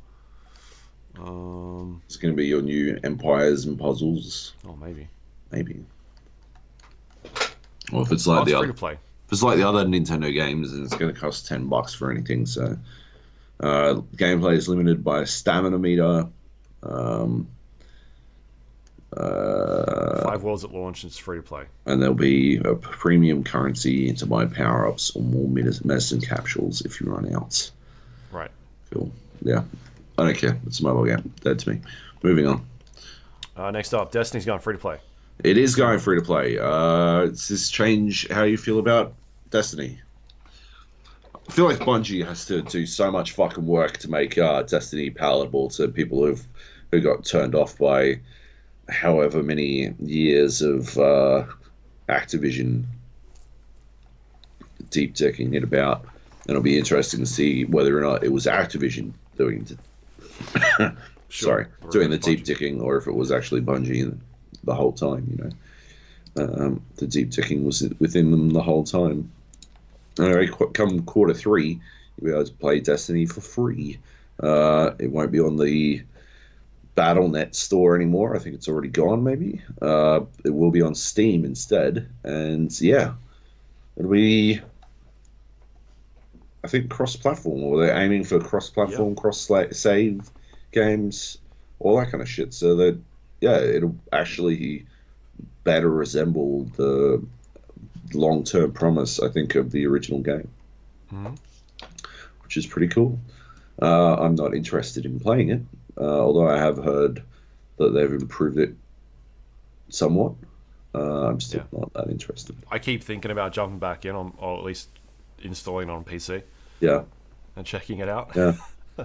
B: It's going to be your new empires and puzzles.
A: Oh, maybe.
B: Maybe. Or if it's like
A: It's free to play.
B: If it's like the other Nintendo games, then it's going to cost $10 for anything. So, gameplay is limited by a stamina meter.
A: 5 worlds at launch, and it's free to play.
B: And there'll be a premium currency to buy power-ups or more medicine capsules if you run out.
A: Right.
B: Cool. Yeah. I don't care. It's a mobile game. Dead to me. Moving on.
A: Next up, Destiny's gone free to play.
B: It is going free to play. Does this change how you feel about Destiny? I feel like Bungie has to do so much fucking work to make Destiny palatable to people who got turned off by however many years of Activision deep decking it about. And it'll be interesting to see whether or not it was Activision doing doing the deep dicking, or if it was actually Bungie the whole time, you know. The deep ticking was within them the whole time. Anyway, come Q3, you'll be able to play Destiny for free. It won't be on the Battle.net store anymore. I think it's already gone, maybe. It will be on Steam instead. And yeah, it'll be, I think, cross-platform, or they're aiming for cross-platform, cross-save games, all that kind of shit. So that, yeah, it'll actually better resemble the long-term promise, I think, of the original game, which is pretty cool. I'm not interested in playing it, although I have heard that they've improved it somewhat. I'm still not that interested.
A: I keep thinking about jumping back in, or at least installing it on PC.
B: Yeah.
A: And checking it out.
B: Yeah.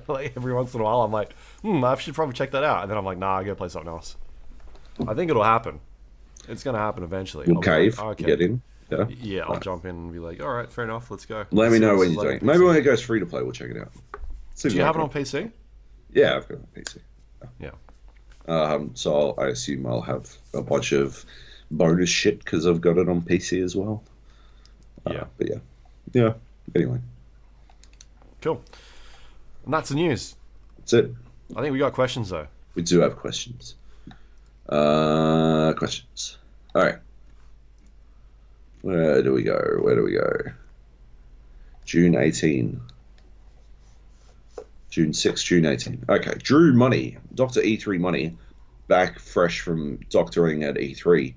A: Like every once in a while, I'm like, I should probably check that out. And then I'm like, nah, I gotta play something else. I think it'll happen. It's gonna happen eventually.
B: You'll cave,
A: like, okay.
B: get in. Yeah.
A: Yeah, I'll jump in and be like, all right, fair enough, let's go.
B: Let me know when you're
A: doing
B: doing it. Maybe when it goes free to play, we'll check it out.
A: Do you have it on PC?
B: Yeah, I've got it on PC.
A: Yeah.
B: So I assume I'll have a bunch of bonus shit because I've got it on PC as well.
A: Yeah.
B: But yeah. Yeah. Anyway.
A: Cool. And that's the news.
B: That's it.
A: I think we got questions, though.
B: We do have questions. Questions. All right. Where do we go? June 18. June 6, June 18. Okay. Drew Money. Dr. E3 Money. Back fresh from doctoring at E3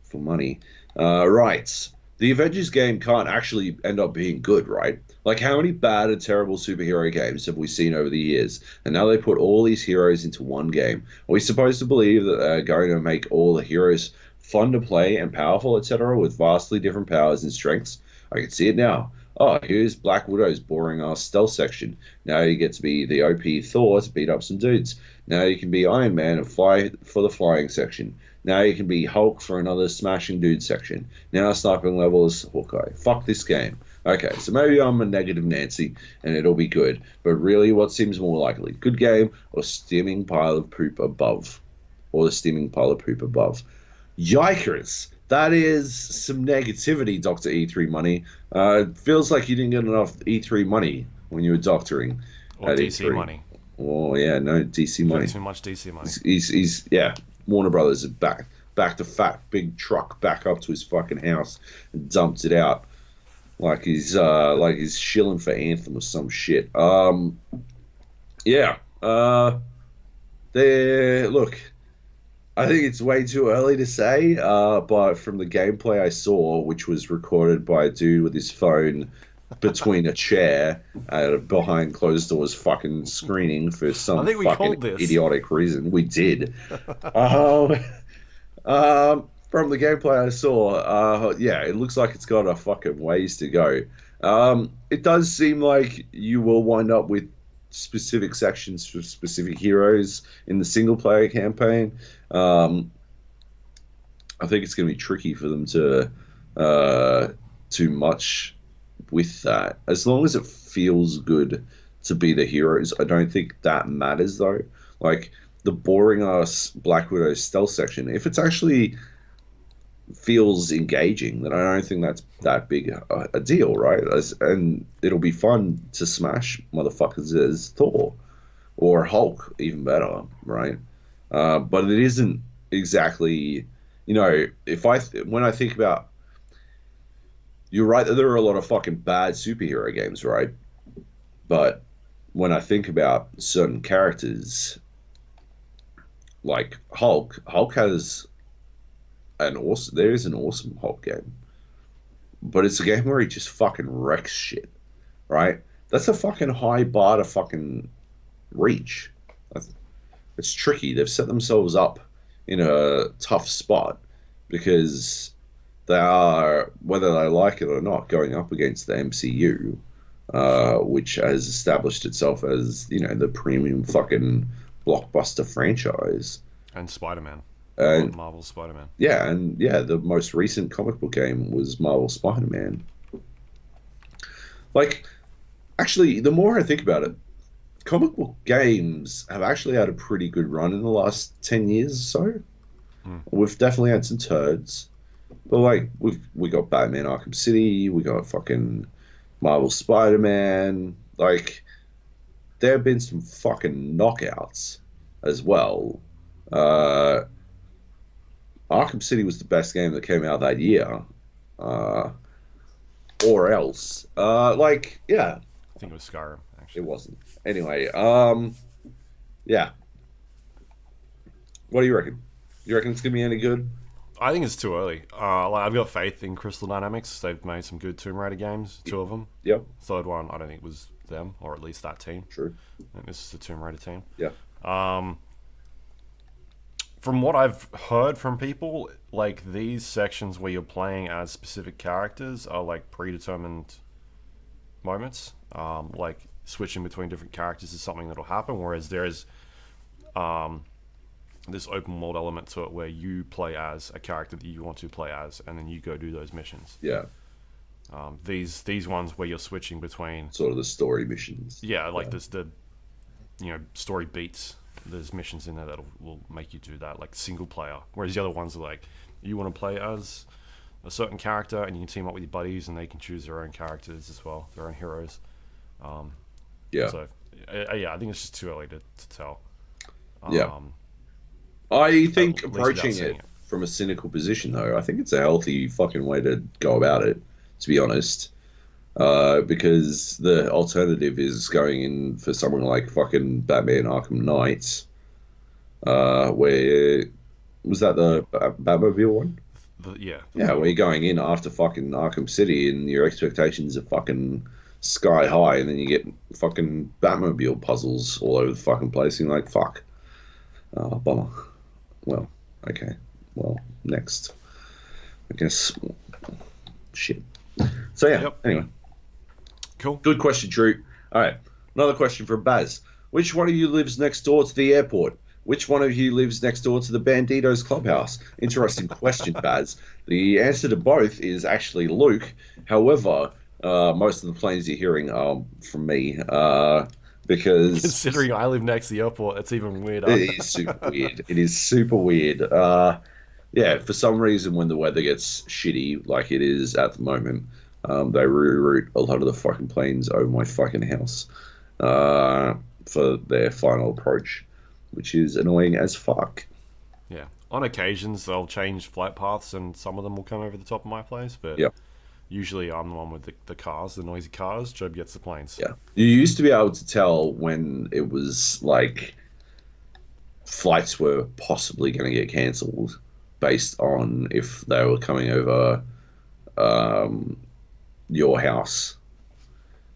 B: for money. Right. The Avengers game can't actually end up being good, right? Like, how many bad and terrible superhero games have we seen over the years? And now they put all these heroes into one game. Are we supposed to believe that they're going to make all the heroes fun to play and powerful, etc., with vastly different powers and strengths? I can see it now. Oh, here's Black Widow's boring ass stealth section. Now you get to be the OP Thor to beat up some dudes. Now you can be Iron Man and fly for the flying section. Now you can be Hulk for another smashing dude section. Now sniping level is Hawkeye. Fuck this game. Okay, so maybe I'm a negative Nancy and it'll be good. But really, what seems more likely? Good game or steaming pile of poop above? Or the steaming pile of poop above? Yikers! That is some negativity, Dr. E3 Money. It feels like you didn't get enough E3 money when you were doctoring
A: or
B: at
A: DC
B: E3.
A: money.
B: Oh, yeah, no DC money.
A: Too much DC money.
B: He's Warner Brothers is back to fat big truck back up to his fucking house and dumped it out like he's shilling for Anthem or some shit. Yeah. There. Look, I think it's way too early to say. But from the gameplay I saw, which was recorded by a dude with his phone between a chair behind closed doors, fucking screening for
A: I
B: some
A: think we
B: fucking
A: called this.
B: idiotic reason, we did. Um, from the gameplay I saw, yeah, it looks like it's got a fucking ways to go. It does seem like you will wind up with specific sections for specific heroes in the single player campaign. Um, I think it's going to be tricky for them to too much with that. As long as it feels good to be the heroes, I don't think that matters though. Like the boring ass Black Widow stealth section, if it's actually feels engaging, then I don't think that's that big a deal, right? And it'll be fun to smash motherfuckers as Thor or Hulk, even better, right? But it isn't exactly, if when I think about, you're right that there are a lot of fucking bad superhero games, right? But when I think about certain characters, like Hulk has there is an awesome Hulk game, but it's a game where he just fucking wrecks shit, right? That's a fucking high bar to fucking reach. It's tricky. They've set themselves up in a tough spot because they are, whether they like it or not, going up against the MCU, which has established itself as, the premium fucking blockbuster franchise.
A: And Spider-Man.
B: And
A: Marvel's Spider-Man.
B: yeah, the most recent comic book game was Marvel Spider-Man. Like, actually, the more I think about it, comic book games have actually had a pretty good run in the last 10 years or so. We've definitely had some turds. But like we got Batman Arkham City, we got fucking Marvel Spider-Man. Like there have been some fucking knockouts as well. Uh Arkham City was the best game that came out that year. Uh or else. Yeah,
A: I think it was Skyrim,
B: it
A: actually.
B: wasn't. Anyway, yeah. What do you reckon? You reckon it's gonna be any good?
A: I think it's too early. I've got faith in Crystal Dynamics. They've made some good Tomb Raider games, two of them.
B: Yep,
A: Third one, I don't think was them, or at least that team.
B: true.
A: I think this is the Tomb Raider team.
B: Yeah.
A: Um, from what I've heard from people, like these sections where you're playing as specific characters are like predetermined moments. Like switching between different characters is something that'll happen, whereas there is um, this open world element to it where you play as a character that you want to play as, and then you go do those missions.
B: Yeah.
A: These ones where you're switching between,
B: Sort of the story missions.
A: yeah, like
B: Yeah.
A: there's the story beats. There's missions in there that will make you do that, like single player. Whereas the other ones are like you want to play as a certain character, and you can team up with your buddies, and they can choose their own characters as well, their own heroes. Um,
B: Yeah.
A: so yeah, I think it's just too early to tell.
B: Yeah.
A: Um,
B: I
A: at
B: think
A: least without
B: approaching
A: seeing
B: it
A: it.
B: from a cynical position, though, I think it's a healthy fucking way to go about it, to be honest. Because the alternative is going in for someone like fucking Batman Arkham Knight, where was that
A: Yeah,
B: the Batmobile one?
A: the
B: Yeah,
A: blue
B: where you're
A: one.
B: going in after fucking Arkham City and your expectations are fucking sky high, and then you get fucking Batmobile puzzles all over the fucking place, and you're like, fuck, bummer. Well, okay. Well, next. I guess. Shit. So, yeah,
A: Yep.
B: anyway.
A: Cool.
B: Good question, Drew. All right. Another question from Baz. Which one of you lives next door to the airport? Which one of you lives next door to the Banditos clubhouse? Interesting question, Baz. The answer to both is actually Luke. However, most of the planes you're hearing are from me because
A: Considering I live next to the airport, it's even weirder.
B: it is super weird. It is super weird. Yeah, for some reason, when the weather gets shitty, like it is at the moment, they reroute a lot of the fucking planes over my fucking house uh, for their final approach, which is annoying as fuck.
A: Yeah. On occasions, they'll change flight paths, and some of them will come over the top of my place. But
B: Yep.
A: Usually I'm the one with the cars, the noisy cars. Joab gets the planes.
B: Yeah. You used to be able to tell when it was like flights were possibly going to get cancelled based on if they were coming over um, your house.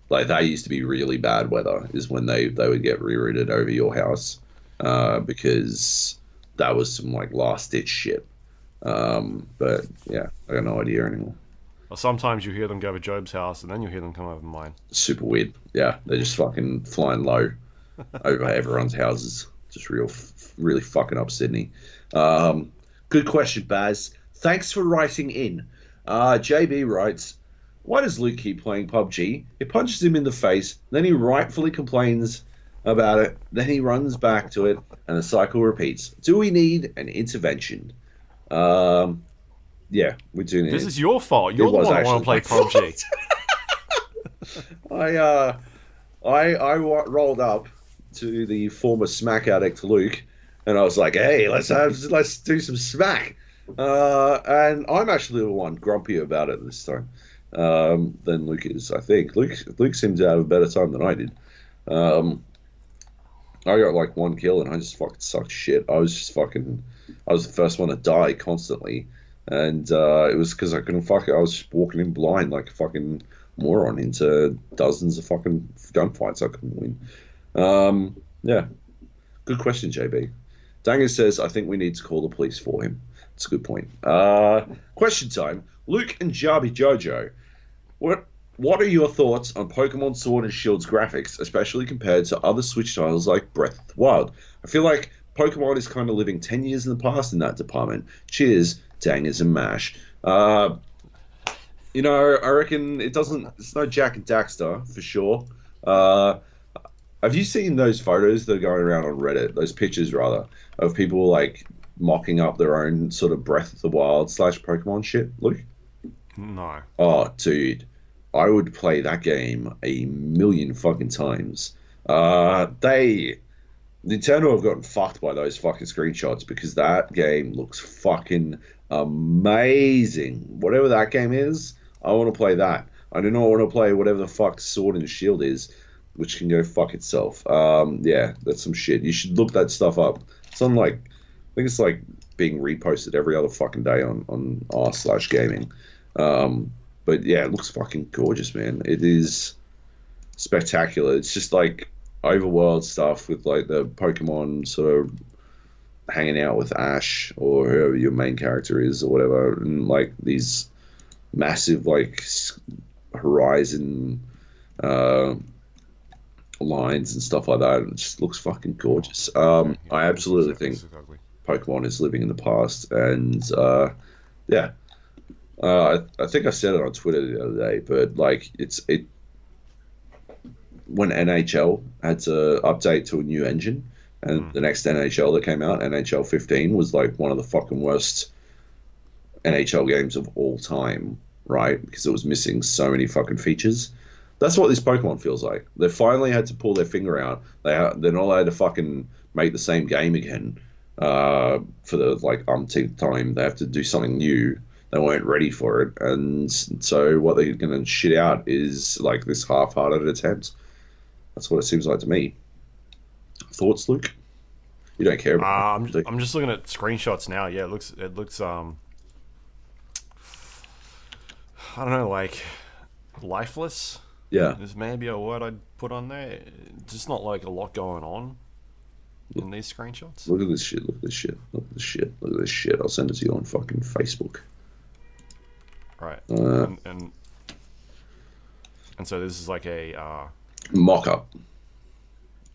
B: Like that used to be really bad weather, is when they would get rerouted over your house because that was some like last ditch shit. But yeah, I got no idea anymore.
A: Or sometimes you hear them go over Joab's house, and then you hear them come over mine.
B: Super weird. Yeah, they're just fucking flying low over everyone's houses. Just really fucking up Sydney. Good question, Baz. Thanks for writing in. JB writes, why does Luke keep playing PUBG? It punches him in the face, then he rightfully complains about it, then he runs back to it, and the cycle repeats. Do we need an intervention? Yeah, we do need.
A: This is your fault. You're the one who want to play PUBG.
B: I rolled up to the former smack addict Luke, and I was like, "Hey, let's do some smack." And I'm actually the one grumpier about it this time than Luke is. I think Luke seems to have a better time than I did. I got like one kill, and I just fucking sucked shit. I was the first one to die constantly, and it was because I couldn't fuck it. I was just walking in blind like a fucking moron into dozens of fucking gunfights I couldn't win. Yeah, good question, JB. Danger says, I think we need to call the police for him. That's a good point. Question time. Luke and Jarby Jojo, what are your thoughts on Pokemon Sword and Shield's graphics, especially compared to other Switch titles like Breath of the Wild? I feel like Pokemon is kind of living 10 years in the past in that department. Cheers, Dangers and Mash. I reckon it's no Jack and Daxter, for sure. Have you seen those photos that are going around on Reddit, those pictures rather, of people like mocking up their own sort of Breath of the Wild / Pokemon shit, Luke?
A: No.
B: Oh, dude. I would play that game a million fucking times. Nintendo have gotten fucked by those fucking screenshots because that game looks fucking amazing. Whatever that game is, I want to play that. I do not want to play whatever the fuck Sword and Shield is, which can go fuck itself. Yeah, that's some shit. You should look that stuff up. It's on like, I think it's like being reposted every other fucking day on r/gaming. But yeah, it looks fucking gorgeous, man. It is spectacular. It's just like overworld stuff with like the Pokemon sort of hanging out with Ash or whoever your main character is or whatever, and like these massive like horizon lines and stuff like that. It just looks fucking gorgeous. I absolutely think Pokemon is living in the past, and yeah. I think I said it on Twitter the other day, but like it when NHL had to update to a new engine, and the next NHL that came out, NHL 15, was like one of the fucking worst NHL games of all time, right? Because it was missing so many fucking features. That's what this Pokemon feels like. They finally had to pull their finger out. They're not allowed to fucking make the same game again for the like umpteenth time. They have to do something new. They weren't ready for it, and so what they're going to shit out is like this half-hearted attempt. That's what it seems like to me. Thoughts, Luke? You don't care about it.
A: I'm just looking at screenshots now. Yeah, it looks I don't know, like lifeless.
B: Yeah,
A: There's maybe a word I'd put on there. Just not like a lot going on in these screenshots.
B: Look at this shit. Look at this shit. Look at this shit. Look at this shit. I'll send it to you on fucking Facebook.
A: Right. And so this is like a
B: mock-up.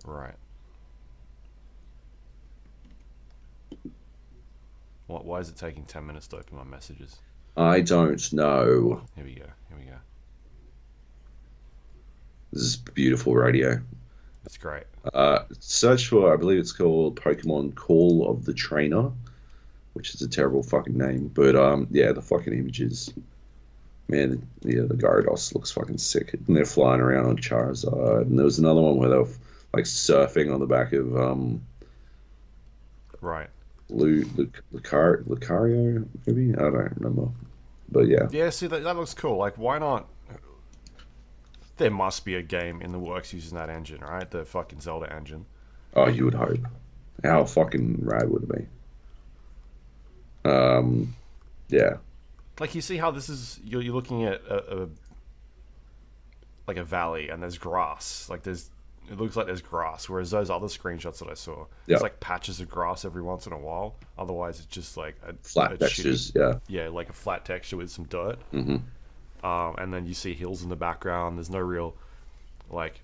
A: Right. Why is it taking 10 minutes to open my messages?
B: I don't know.
A: Here we go.
B: This is beautiful radio.
A: That's great.
B: Search for, I believe it's called Pokemon Call of the Trainer, which is a terrible fucking name. But yeah, the fucking images. Man, yeah, the Gyarados looks fucking sick. And they're flying around on Charizard. And there was another one where they were like surfing on the back of
A: right.
B: Lucario, maybe? I don't remember. But yeah.
A: Yeah, see, that looks cool. Like, why not? There must be a game in the works using that engine, right? The fucking Zelda engine.
B: Oh, you would hope. How fucking rad would it be? Yeah.
A: Like, you see how this is? You're looking at like a valley, and there's grass. Like, it looks like there's grass. Whereas those other screenshots that I saw, there's like patches of grass every once in a while. Otherwise, it's just like
B: flat textures. Yeah,
A: like a flat texture with some dirt.
B: Mm-hmm.
A: And then you see hills in the background. There's no real, like,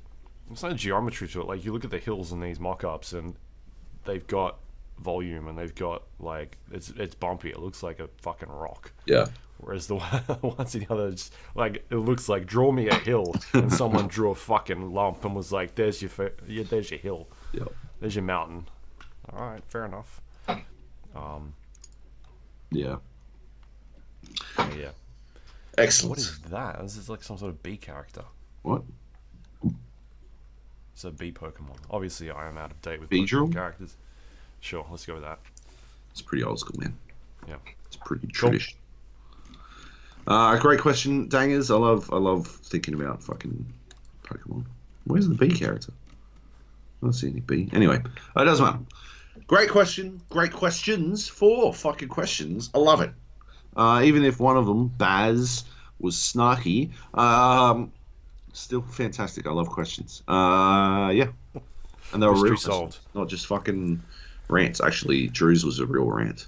A: there's no geometry to it. Like, you look at the hills in these mock-ups, and they've got volume, and they've got, like, it's bumpy. It looks like a fucking rock.
B: Yeah.
A: Whereas the ones in the other, just, like, it looks like, draw me a hill, and someone drew a fucking lump and was like, there's your hill.
B: Yep.
A: There's your mountain. All right, fair enough.
B: Yeah.
A: Yeah.
B: Excellent.
A: What is that? This is like some sort of bee character.
B: What?
A: It's a bee Pokemon. Obviously, I am out of date with
B: Pokemon
A: characters. Sure, let's go with that.
B: It's pretty old school, man.
A: Yeah.
B: It's pretty traditional. Great question, Dangers. I love thinking about fucking Pokemon. Where's the bee character? I don't see any bee. Anyway, it doesn't matter. Great question. Great questions. 4 fucking questions. I love it. Even if one of them, Baz, was snarky, still fantastic. I love questions. Yeah. And they were real solved. Not just fucking rants. Actually, Drew's was a real rant.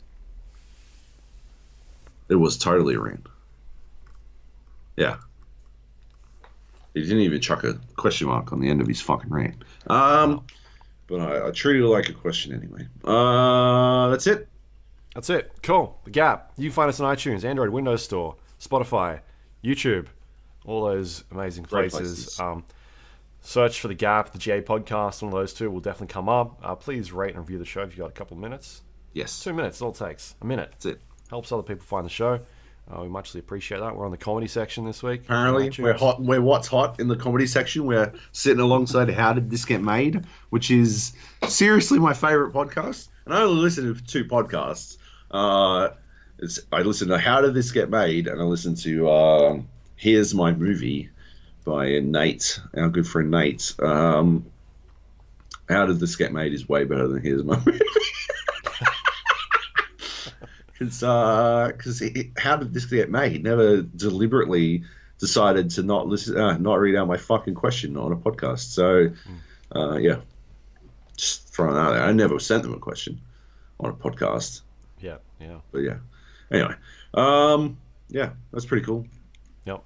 B: It was totally a rant. Yeah. He didn't even chuck a question mark on the end of his fucking rant. But I treated it like a question anyway. That's it.
A: That's it. Cool. The Gap. You can find us on iTunes, Android, Windows Store, Spotify, YouTube, all those amazing places. Search for The Gap, the GA podcast, one of those two will definitely come up. Please rate and review the show if you've got a couple of minutes.
B: Yes.
A: 2 minutes, all it takes. A minute.
B: That's it.
A: Helps other people find the show. We muchly appreciate that. We're on the comedy section this week.
B: Apparently, we're hot. We're what's hot in the comedy section. We're sitting alongside How Did This Get Made, which is seriously my favorite podcast. And I only listen to 2 podcasts. I listen to How Did This Get Made, and I listen to Here's My Movie by Nate, our good friend Nate. How Did This Get Made is way better than Here's My Movie. Because How Did This Get Made never deliberately decided to not read out my fucking question on a podcast. So, yeah, just throwing it out there. I never sent them a question on a podcast.
A: Yeah.
B: But yeah, anyway, yeah, that's pretty cool.
A: Yep.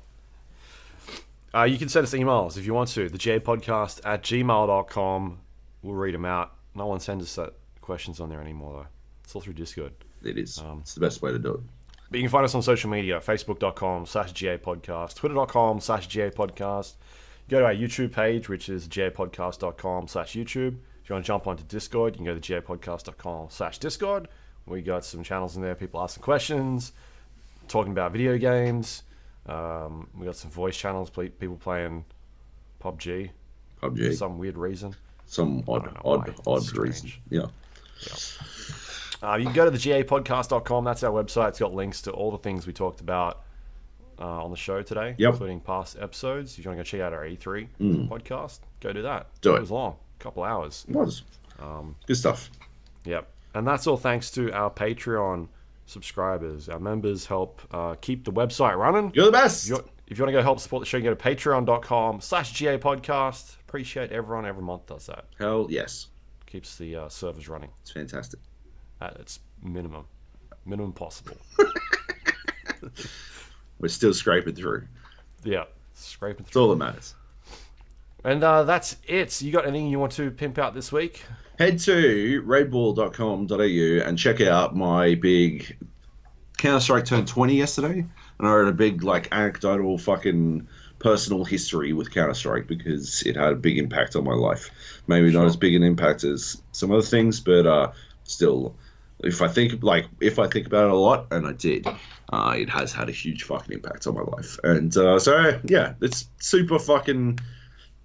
A: You can send us emails if you want to. thejpodcast@gmail.com. We'll read them out. No one sends us questions on there anymore, though. It's all through Discord.
B: It is. It's the best way to do it.
A: But you can find us on social media, facebook.com/GApodcast, twitter.com/GApodcast. Go to our YouTube page, which is gapodcast.com/YouTube. If you want to jump onto Discord, you can go to gapodcast.com/Discord. We got some channels in there, people asking questions, talking about video games. We got some voice channels, people playing PUBG. For some weird reason.
B: Some odd reason. Yeah.
A: You can go to thegapodcast.com. That's our website. It's got links to all the things we talked about on the show today, including past episodes. If you want to go check out our E3 podcast, go do that. It was long, a couple hours.
B: It was. Good stuff.
A: Yep. And that's all thanks to our Patreon subscribers. Our members help keep the website running.
B: You're the best.
A: If you want to go help support the show, you can go to patreon.com/GApodcast. Appreciate everyone every month does that.
B: Hell yes.
A: Keeps the servers running.
B: It's fantastic.
A: At its minimum possible.
B: We're still scraping through.
A: Yeah, scraping through.
B: That's all that matters.
A: And that's it. So you got anything you want to pimp out this week?
B: Head to redball.com.au and check out my big Counter-Strike turned 20 yesterday. And I wrote a big, anecdotal fucking personal history with Counter-Strike because it had a big impact on my life. Maybe not as big an impact as some other things, but still, if I think about it a lot, and I did, it has had a huge fucking impact on my life. And so, yeah, it's super fucking,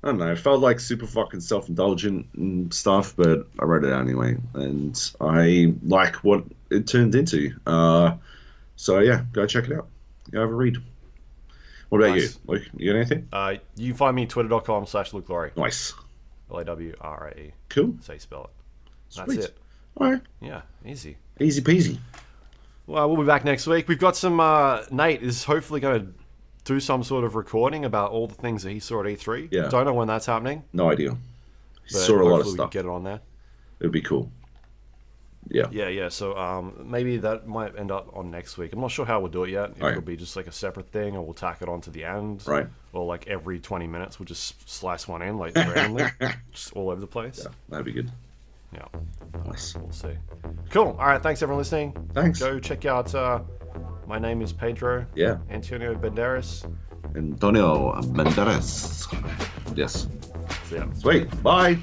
B: I don't know, it felt like super fucking self-indulgent and stuff, but I wrote it out anyway. And I like what it turned into. So, yeah, go check it out. have a read. What about
A: Nice.
B: you? Luke, you got anything?
A: You can find me twitter.com/LukeLawrie.
B: Nice.
A: Lawrie.
B: Cool.
A: That's how you spell it. That's
B: Sweet.
A: it.
B: All right.
A: Yeah, easy.
B: Easy peasy.
A: Well, we'll be back next week. We've got some. Nate is hopefully going to do some sort of recording about all the things that he saw at E3.
B: Yeah.
A: Don't know when that's happening.
B: No idea.
A: But
B: Saw a lot of
A: hopefully we
B: stuff.
A: can get it on there.
B: It'd be cool. Yeah.
A: Yeah. So maybe that might end up on next week. I'm not sure how we'll do it yet. If
B: Right.
A: it'll be just like a separate thing, or we'll tack it on to the end.
B: Right.
A: Or like every 20 minutes, we'll just slice one in, like randomly, just all over the place.
B: Yeah, that'd be good.
A: Yeah.
B: Nice.
A: We'll see. Cool. All right. Thanks everyone listening.
B: Thanks.
A: Go check out. My name is Pedro.
B: Yeah.
A: Antonio Banderas.
B: Antonio Banderas. Yes.
A: So, yeah.
B: Sweet. Bye.